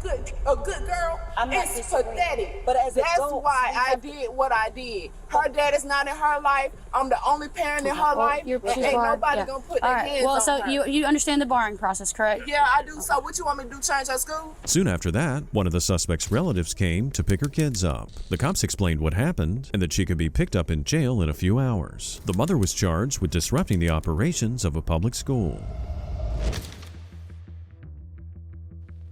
good girl. It's pathetic. But as that's why I did what I did. Her dad is not in her life. I'm the only parent in her life. She's ain't barred. nobody gonna put their hands Well, on so her. you understand the barring process, correct? Yeah, I do. So what you want me to do? Change her school? Soon after that, one of the suspect's relatives came to pick her kids up. The cops explained what happened and that she could be picked up in jail in a few hours. The mother was charged with disrupting the operations of a public school.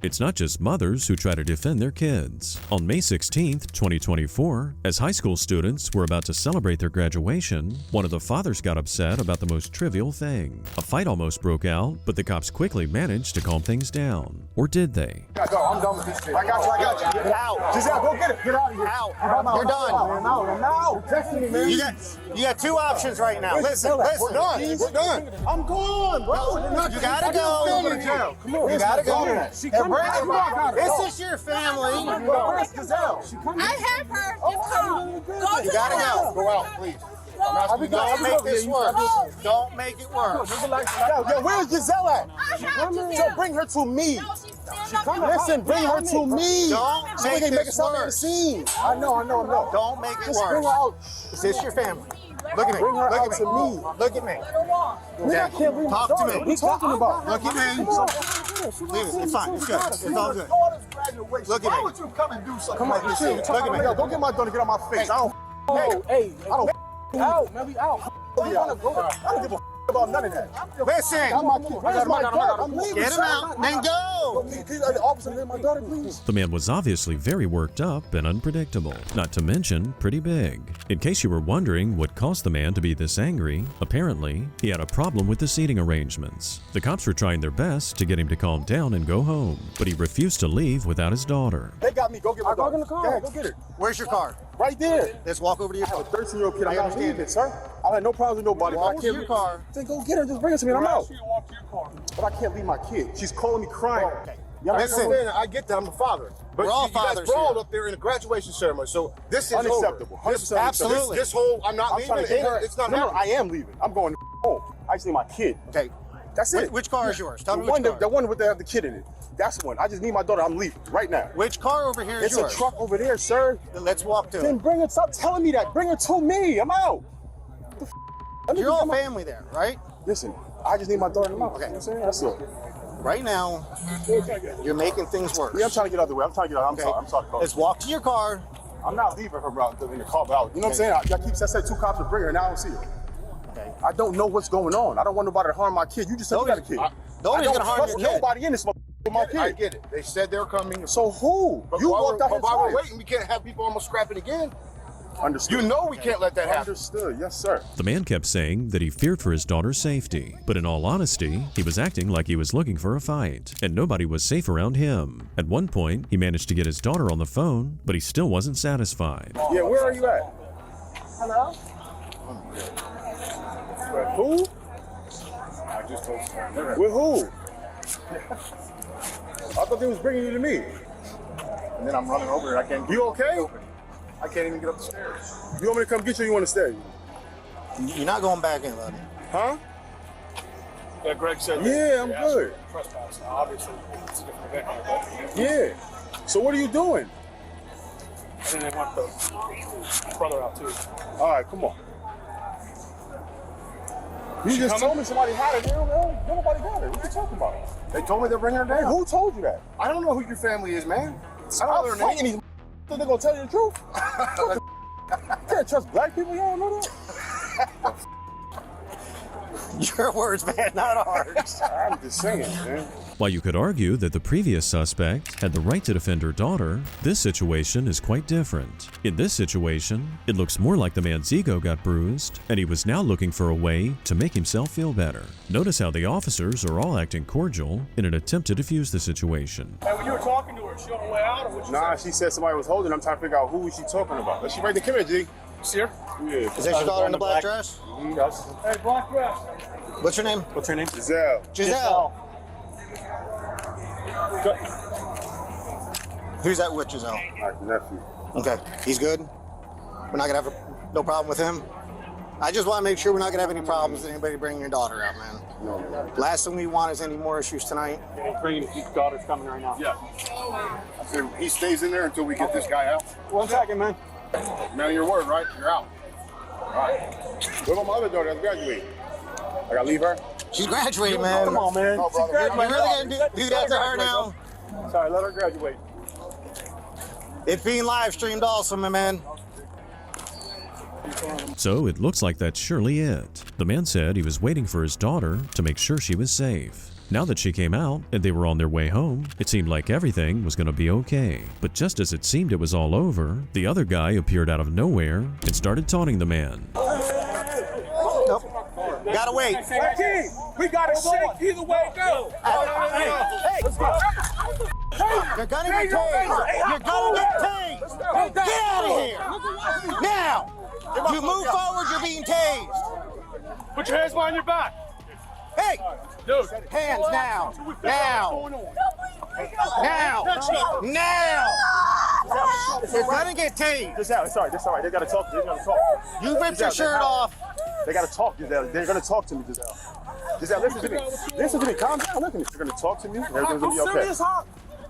It's not just mothers who try to defend their kids. On May 16th, 2024, as high school students were about to celebrate their graduation, one of the fathers got upset about the most trivial thing. A fight almost broke out, but the cops quickly managed to calm things down. Or did they? I'm done with this shit. I got you. Get out. Giselle, go get it. Get out of here. Out. You're done. I'm out. You're texting me, man. You got two options right now. Listen. We're done. I'm gone, bro. You gotta go. Come on. You gotta go. This is your family. Where's Giselle? I have her. Just come. You gotta go. Go out, please. Don't make this work. Don't make it work. Yo, where's Giselle at? So bring her to me. Listen, bring her to me. Don't make this work. I know. Don't make it work. Bring her out. Is this your family? Look at me. Bring her out to me. Look at me. Talk to me. What are you talking about? Look at me. Leave it. It's fine. It's good. It's all good. Look at me. Why would you come and do something like this? Look at me. Yo, don't get my daughter to get on my face. I don't out, man. We out. I don't give a about none of that. Listen. Get him out, then go. Officer, leave my daughter, please. The man was obviously very worked up and unpredictable, not to mention pretty big. In case you were wondering what caused the man to be this angry, apparently he had a problem with the seating arrangements. The cops were trying their best to get him to calm down and go home, but he refused to leave without his daughter. They got me. Go get my daughter. Go get it. Where's your car? Right there. Let's walk over to your car. I'm a 13-year-old kid. I understand it, sir. I had no problems with nobody. Walk to your car. Then go get her. Just bring her to me and I'm out. But I can't leave my kid. She's calling me crying. Okay. Listen, I get that. I'm the father. But we're all fathers. You guys brawled up there in a graduation ceremony, so this is unacceptable. Absolutely. This whole, I'm not leaving. It's not happening. I am leaving. I'm going home. I just need my kid. Okay. That's it. Which car is yours? Tell me which car. The one with the kid in it. That's the one. I just need my daughter. I'm leaving right now. Which car over here is yours? It's a truck over there, sir. Then let's walk to it. Then bring it. Stop telling me that. Bring her to me. I'm out. You're all family there, right? Listen, I just need my daughter. Okay. That's it. Right now, you're making things worse. Yeah, I'm trying to get out of the way. I'm trying to get out. I'm sorry. Let's walk to your car. I'm not leaving her in the car, but you know what I'm saying? I said 2 cops to bring her, and I don't see her. Okay. I don't know what's going on. I don't want nobody to harm my kid. You just said you got a kid. Nobody's gonna harm your kid. Nobody in this with my kid. I get it. They said they were coming. So who? You walked out here. But while we're waiting, we can't have people almost scrapping again. Understood. You know we can't let that happen. Understood. Yes, sir. The man kept saying that he feared for his daughter's safety, but in all honesty, he was acting like he was looking for a fight, and nobody was safe around him. At one point, he managed to get his daughter on the phone, but he still wasn't satisfied. Yeah, where are you at? Hello? Who? I just told you. With who? I thought they was bringing you to me. And then I'm running over here. I can't. You okay? I can't even get up the stairs. You want me to come get you or you want to stay? You're not going back in, buddy. Huh? Yeah, Greg said that. Yeah, I'm good. Trespass. Now, obviously, it's a different event. Yeah. So what are you doing? And then they want the brother out too. All right, come on. You just told me somebody had it. Nobody got it. What you talking about? They told me they're bringing her down. Who told you that? I don't know who your family is, man. I don't know their name. They're gonna tell you the truth. You can't trust black people. You don't know that. Your words, man, not ours. I'm just saying, man. While you could argue that the previous suspect had the right to defend her daughter, this situation is quite different. In this situation, it looks more like the man's ego got bruised, and he was now looking for a way to make himself feel better. Notice how the officers are all acting cordial in an attempt to defuse the situation. Hey, when you were talking to her, she on the way out, or what? Nah, she said somebody was holding. I'm trying to figure out who was she talking about. Is she right there? Come here, G. See her? Yeah. Is that your daughter in the black dress? Yes. Hey, black dress. What's her name? What's her name? Giselle. Giselle. Who's that with, Giselle? My nephew. Okay, he's good? We're not gonna have no problem with him? I just want to make sure we're not gonna have any problems with anybody bringing your daughter out, man. No. Last thing we want is any more issues tonight. Bringing his daughter's coming right now. Yeah. I said he stays in there until we get this guy out. 1 second, man. Man of your word, right? You're out. All right. What about my other daughter that's graduating? I gotta leave her? She's graduating, man. Come on, man. No, brother. You're really gonna do that to her now? Sorry, let her graduate. It's being live streamed also, my man. So it looks like that's surely it. The man said he was waiting for his daughter to make sure she was safe. Now that she came out and they were on their way home, it seemed like everything was going to be okay. But just as it seemed it was all over, the other guy appeared out of nowhere and started taunting the man. Nope. Gotta wait. Hey, we gotta shake either way it goes. Hey, let's go. You're gonna get tased. You're gonna get tased. Get out of here. Now. You move forward, you're being tased. Put your hands behind your back. Hey. Dude. Hands now. Now. Now. Now. You're gonna get tased. This out. It's all right. This all right. They gotta talk. They gotta talk. You ripped your shirt off. They gotta talk, Giselle. They're gonna talk to me, Giselle. Giselle, listen to me. Listen to me. Calm down. Look at me. They're gonna talk to me. Everything's gonna be okay. Serious, huh?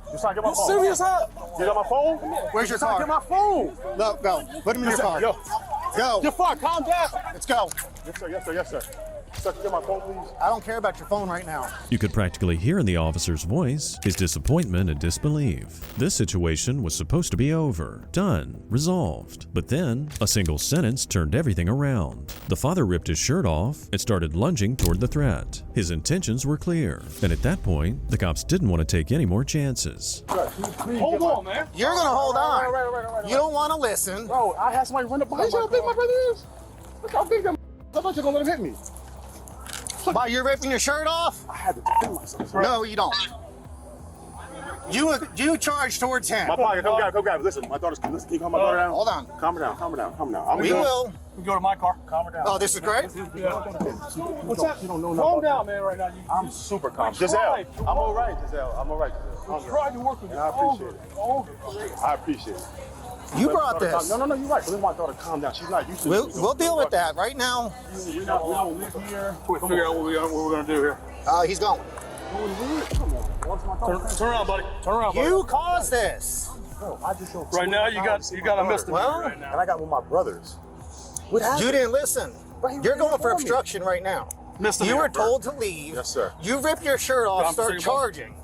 You're trying to get my phone. Serious, huh? You got my phone? Where's your car? Get my phone. Look, go. Put him in your car. Yo. Go. You're fine. Calm down. Let's go. Yes, sir. Yes, sir. Yes, sir. Sir, can you get my phone, please? I don't care about your phone right now. You could practically hear in the officer's voice his disappointment and disbelief. This situation was supposed to be over, done, resolved. But then, a single sentence turned everything around. The father ripped his shirt off and started lunging toward the threat. His intentions were clear, and at that point, the cops didn't want to take any more chances. Hold on, man. You're gonna hold on. Right. You don't want to listen. Bro, I had somebody run up behind me. How big my brother is? Look how big that I thought you were gonna let him hit me. While you're ripping your shirt off? I had to defend myself. Right? No, you don't. You charge towards him. My pocket, come grab it. Listen, my daughter's, listen, can you calm my daughter down? Hold on. Calm her down, calm her down, calm her down. We will. We go to my car, calm her down. Oh, this is great? Yeah. What's up? You don't know calm down, man, right now. I'm super calm. Giselle, I'm all right, Giselle. I'm all right, Giselle. I'm trying to work with you. I appreciate it. I appreciate it. You brought this. No, you're right. Let my daughter calm down. She's not used to it. We'll deal with that right now. We don't live here. We'll figure out what we're going to do here. He's going. Turn around, buddy. Turn around, buddy. You caused this. Right now, you got a misdemeanor right now. And I got with my brothers. What happened? You didn't listen. You're going for obstruction right now. You were told to leave. Yes, sir. You rip your shirt off, start charging.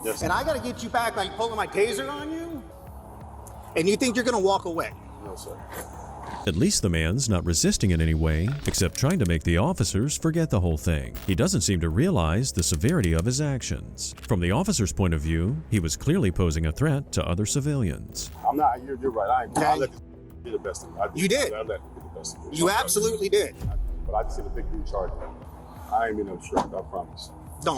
Yes, sir. And I got to get you back like pulling my taser on you? And you think you're going to walk away? No, sir. At least the man's not resisting in any way, except trying to make the officers forget the whole thing. He doesn't seem to realize the severity of his actions. From the officer's point of view, he was clearly posing a threat to other civilians. I'm not, you're right. I let this be the best of me. You did. I let it be the best of me. You absolutely did. But I just see the big dude charging. I ain't been obstructed, I promise. Don't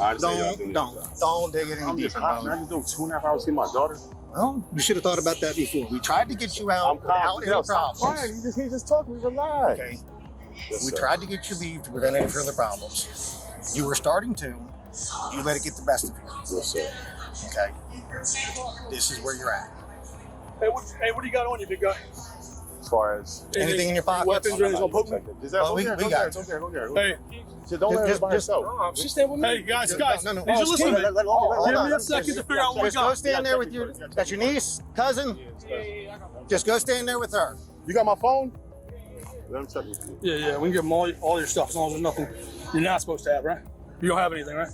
dig it any deeper. I'm just doing 2.5 hours to see my daughter. Well, you should have thought about that before. We tried to get you out without any problems. He just talking, relax. Okay. We tried to get you leave to prevent any further problems. You were starting to. You let it get the best of you. Yes, sir. Okay. This is where you're at. Hey, what do you got on you, big guy? As far as anything in your pocket? Weapons or anything gonna poke me? Oh, we got it. Hey. Don't let her by herself. She stand with me. Hey, guys. No. Need you listen to me. Give me a second to figure out what we got. Go stand there with that's your niece, cousin? Just go stand there with her. You got my phone? Let him check with you. Yeah, we can give them all your stuff as long as there's nothing you're not supposed to have, right? You don't have anything, right?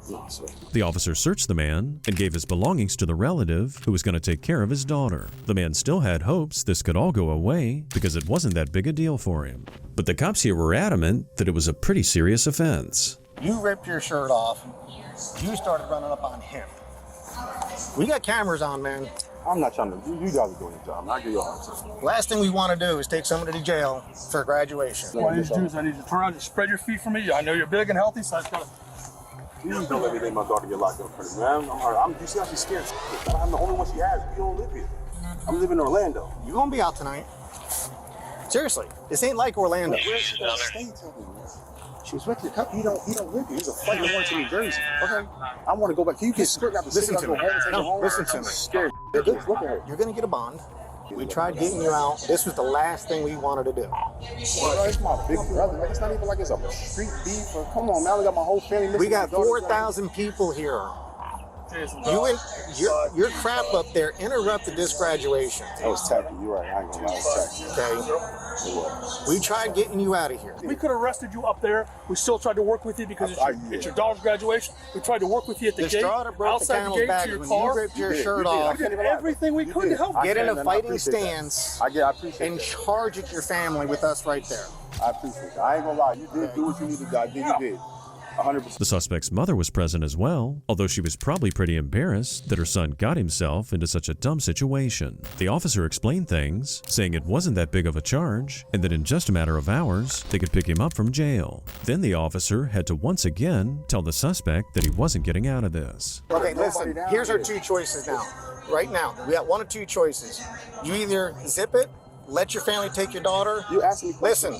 No, sir. The officer searched the man and gave his belongings to the relative who was going to take care of his daughter. The man still had hopes this could all go away because it wasn't that big a deal for him. But the cops here were adamant that it was a pretty serious offense. You ripped your shirt off. You started running up on him. We got cameras on, man. I'm not trying to. You guys are doing your job. I'll give you a hard time. Last thing we want to do is take somebody to jail for graduation. What I need to do is I need you to turn around and spread your feet for me. I know you're big and healthy, so I just gotta. Please don't let me let my daughter get locked up for this, man. You see how she's scared? I'm the only one she has. We don't live here. I'm living in Orlando. You gonna be out tonight? Seriously, this ain't like Orlando. Where she gonna stay till me? She was with you. He don't live here. He's a flight going to New Jersey. Okay. I want to go back. Can you get skirt out the city? Listen to me. Listen to me. Scared. Look at her. You're gonna get a bond. We tried getting you out. This was the last thing we wanted to do. Well, it's my big brother. It's not even like it's a street beef. Or, come on, now we got my whole family. We got 4,000 people here. Your crap up there interrupted this graduation. That was tacky. You're right. I ain't gonna lie. It was tacky. Okay. We tried getting you out of here. We could have arrested you up there. We still tried to work with you because it's your daughter's graduation. We tried to work with you at the gate, outside the gate to your car. You ripped your shirt off. We did everything we could to help. Get in a fighting stance and charge at your family with us right there. I appreciate that. I ain't gonna lie. You did do what you needed to do. You did. 100%. The suspect's mother was present as well, although she was probably pretty embarrassed that her son got himself into such a dumb situation. The officer explained things, saying it wasn't that big of a charge, and that in just a matter of hours, they could pick him up from jail. Then the officer had to once again tell the suspect that he wasn't getting out of this. Okay, listen, here's our two choices now. Right now, we got one of two choices. You either zip it, let your family take your daughter. You asked me. Listen.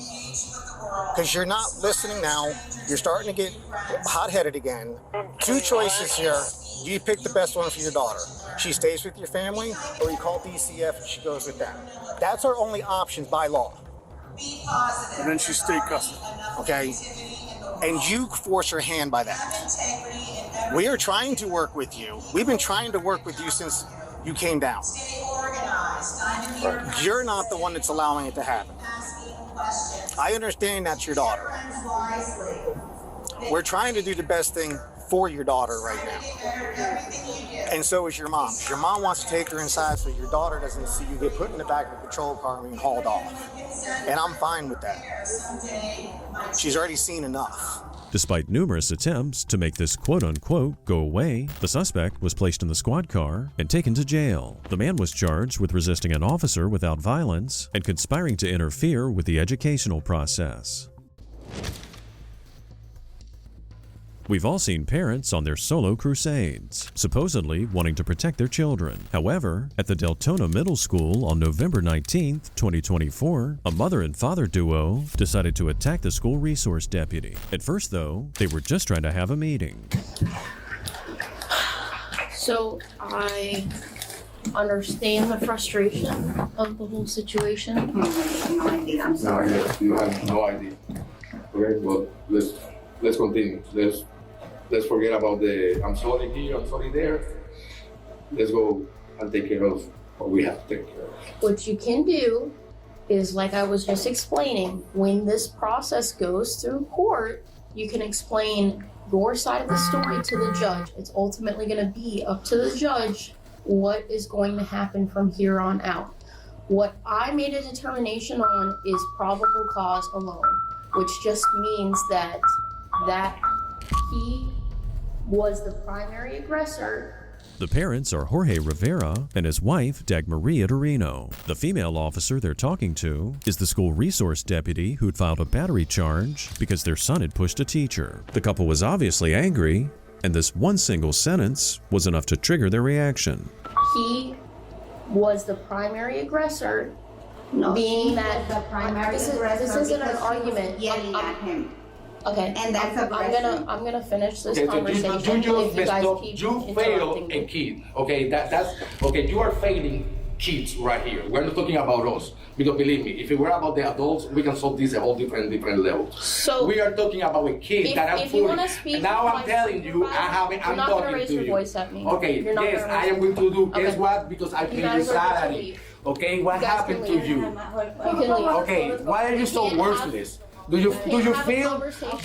Because you're not listening now. You're starting to get hot-headed again. Two choices here. You pick the best one for your daughter. She stays with your family, or you call DCF and she goes with them. That's our only options by law. And then she's state custody. Okay? And you force her hand by that. We are trying to work with you. We've been trying to work with you since you came down. You're not the one that's allowing it to happen. I understand that's your daughter. We're trying to do the best thing for your daughter right now. And so is your mom. Your mom wants to take her inside so your daughter doesn't see you get put in the back of a patrol car and being hauled off. And I'm fine with that. She's already seen enough. Despite numerous attempts to make this quote-unquote go away, the suspect was placed in the squad car and taken to jail. The man was charged with resisting an officer without violence and conspiring to interfere with the educational process. We've all seen parents on their solo crusades, supposedly wanting to protect their children. However, at the Deltona Middle School on November 19, 2024, a mother and father duo decided to attack the school resource deputy. At first, though, they were just trying to have a meeting. So I understand the frustration of the whole situation. No idea, I'm sorry. You have no idea. Okay, well, let's continue. Let's forget about the I'm sorry here, I'm sorry there. Let's go and take care of what we have to take care of. What you can do is, like I was just explaining, when this process goes through court, you can explain your side of the story to the judge. It's ultimately going to be up to the judge what is going to happen from here on out. What I made a determination on is probable cause alone, which just means that he was the primary aggressor. The parents are Jorge Rivera and his wife, Dagmaria Dorino. The female officer they're talking to is the school resource deputy who'd filed a battery charge because their son had pushed a teacher. The couple was obviously angry, and this one single sentence was enough to trigger their reaction. He was the primary aggressor, No, being he that was the primary aggressor this isn't an because she was argument. yelling at him. Okay, And that's I'm gonna finish this Okay, so conversation. you fail a kid. Okay, that's okay. You are failing kids right here. We're not talking about us, because believe me, if it were about the adults, we can solve this at all different levels. So we are talking about a kid that I'm if you want to speak, and now I'm telling you, I'm not talking gonna raise to your you. voice at me. Okay, You're not yes, gonna I raise am going to do. Okay. Guess what? Because I You pay guys your are going to salary. leave. Okay, what happened to you? Okay, why are you so worthless? Do you feel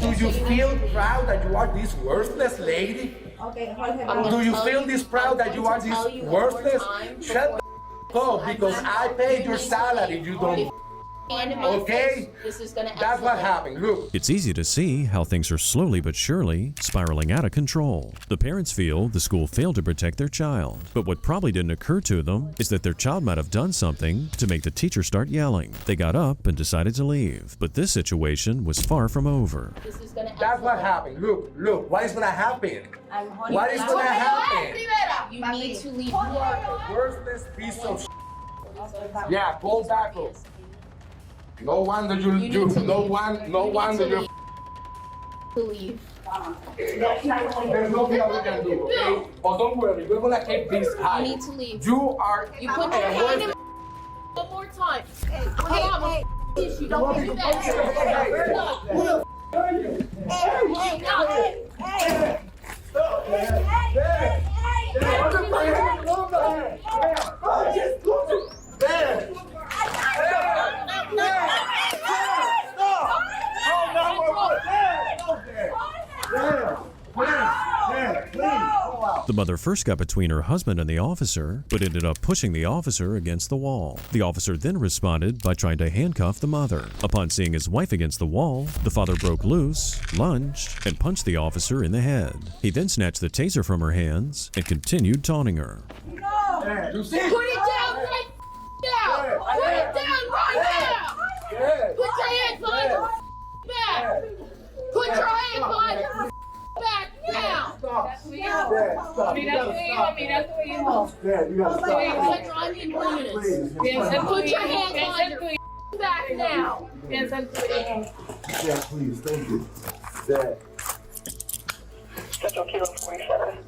proud that you are this worthless lady? Do you feel this proud that you are this worthless? Shut the up, because I paid your salary. You don't. Okay? That's what happened. Look. It's easy to see how things are slowly but surely spiraling out of control. The parents feel the school failed to protect their child, but what probably didn't occur to them is that their child might have done something to make the teacher start yelling. They got up and decided to leave, but this situation was far from over. That's what happened. Look, what is gonna happen? What is gonna happen? You need to leave. You are a worthless piece of shit. Yeah, go back up. No wonder no wonder you're to leave. There's nothing that we can do, okay? But don't worry, we're gonna keep this high. You need to leave. You put your hand in one more time. Come on, you don't do that. The mother first got between her husband and the officer, but ended up pushing the officer against the wall. The officer then responded by trying to handcuff the mother. Upon seeing his wife against the wall, the father broke loose, lunged, and punched the officer in the head. He then snatched the taser from her hands and continued taunting her. Put it down right now! Put it down right now! Put your hands behind your back! Put your hands behind your back now! That's what you want. I'm inconvenienced. Put your hands behind your back now! Yeah, please, thank you. Dad. Central Kilo 47.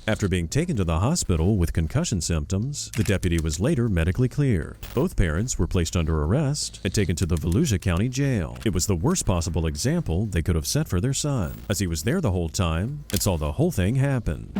After being taken to the hospital with concussion symptoms, the deputy was later medically cleared. Both parents were placed under arrest and taken to the Volusia County Jail. It was the worst possible example they could have set for their son, as he was there the whole time and saw the whole thing happen.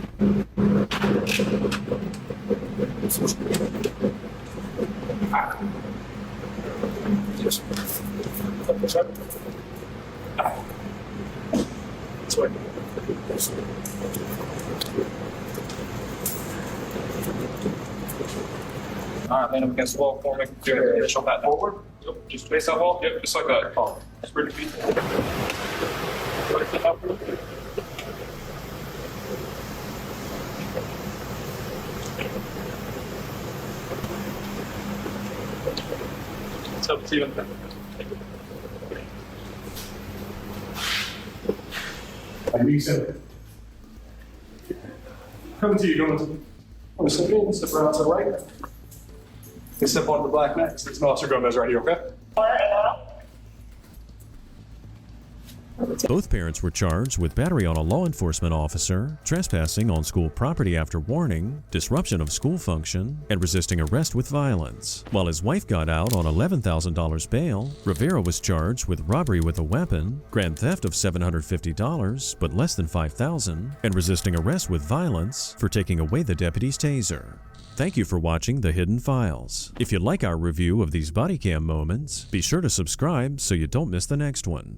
All right, land up against the wall for me. Do an initial pat down. Forward. Yep. Just face that wall. Yep, just like that. Oh. Spread your feet. What's up, Steven? Coming to you, going to step in, step around to the right. You step on the black mat. There's an officer Gomez right here, okay? Both parents were charged with battery on a law enforcement officer, trespassing on school property after warning, disruption of school function, and resisting arrest with violence. While his wife got out on $11,000 bail, Rivera was charged with robbery with a weapon, grand theft of $750 but less than $5,000, and resisting arrest with violence for taking away the deputy's taser. Thank you for watching The Hidden Files. If you like our review of these body cam moments, be sure to subscribe so you don't miss the next one.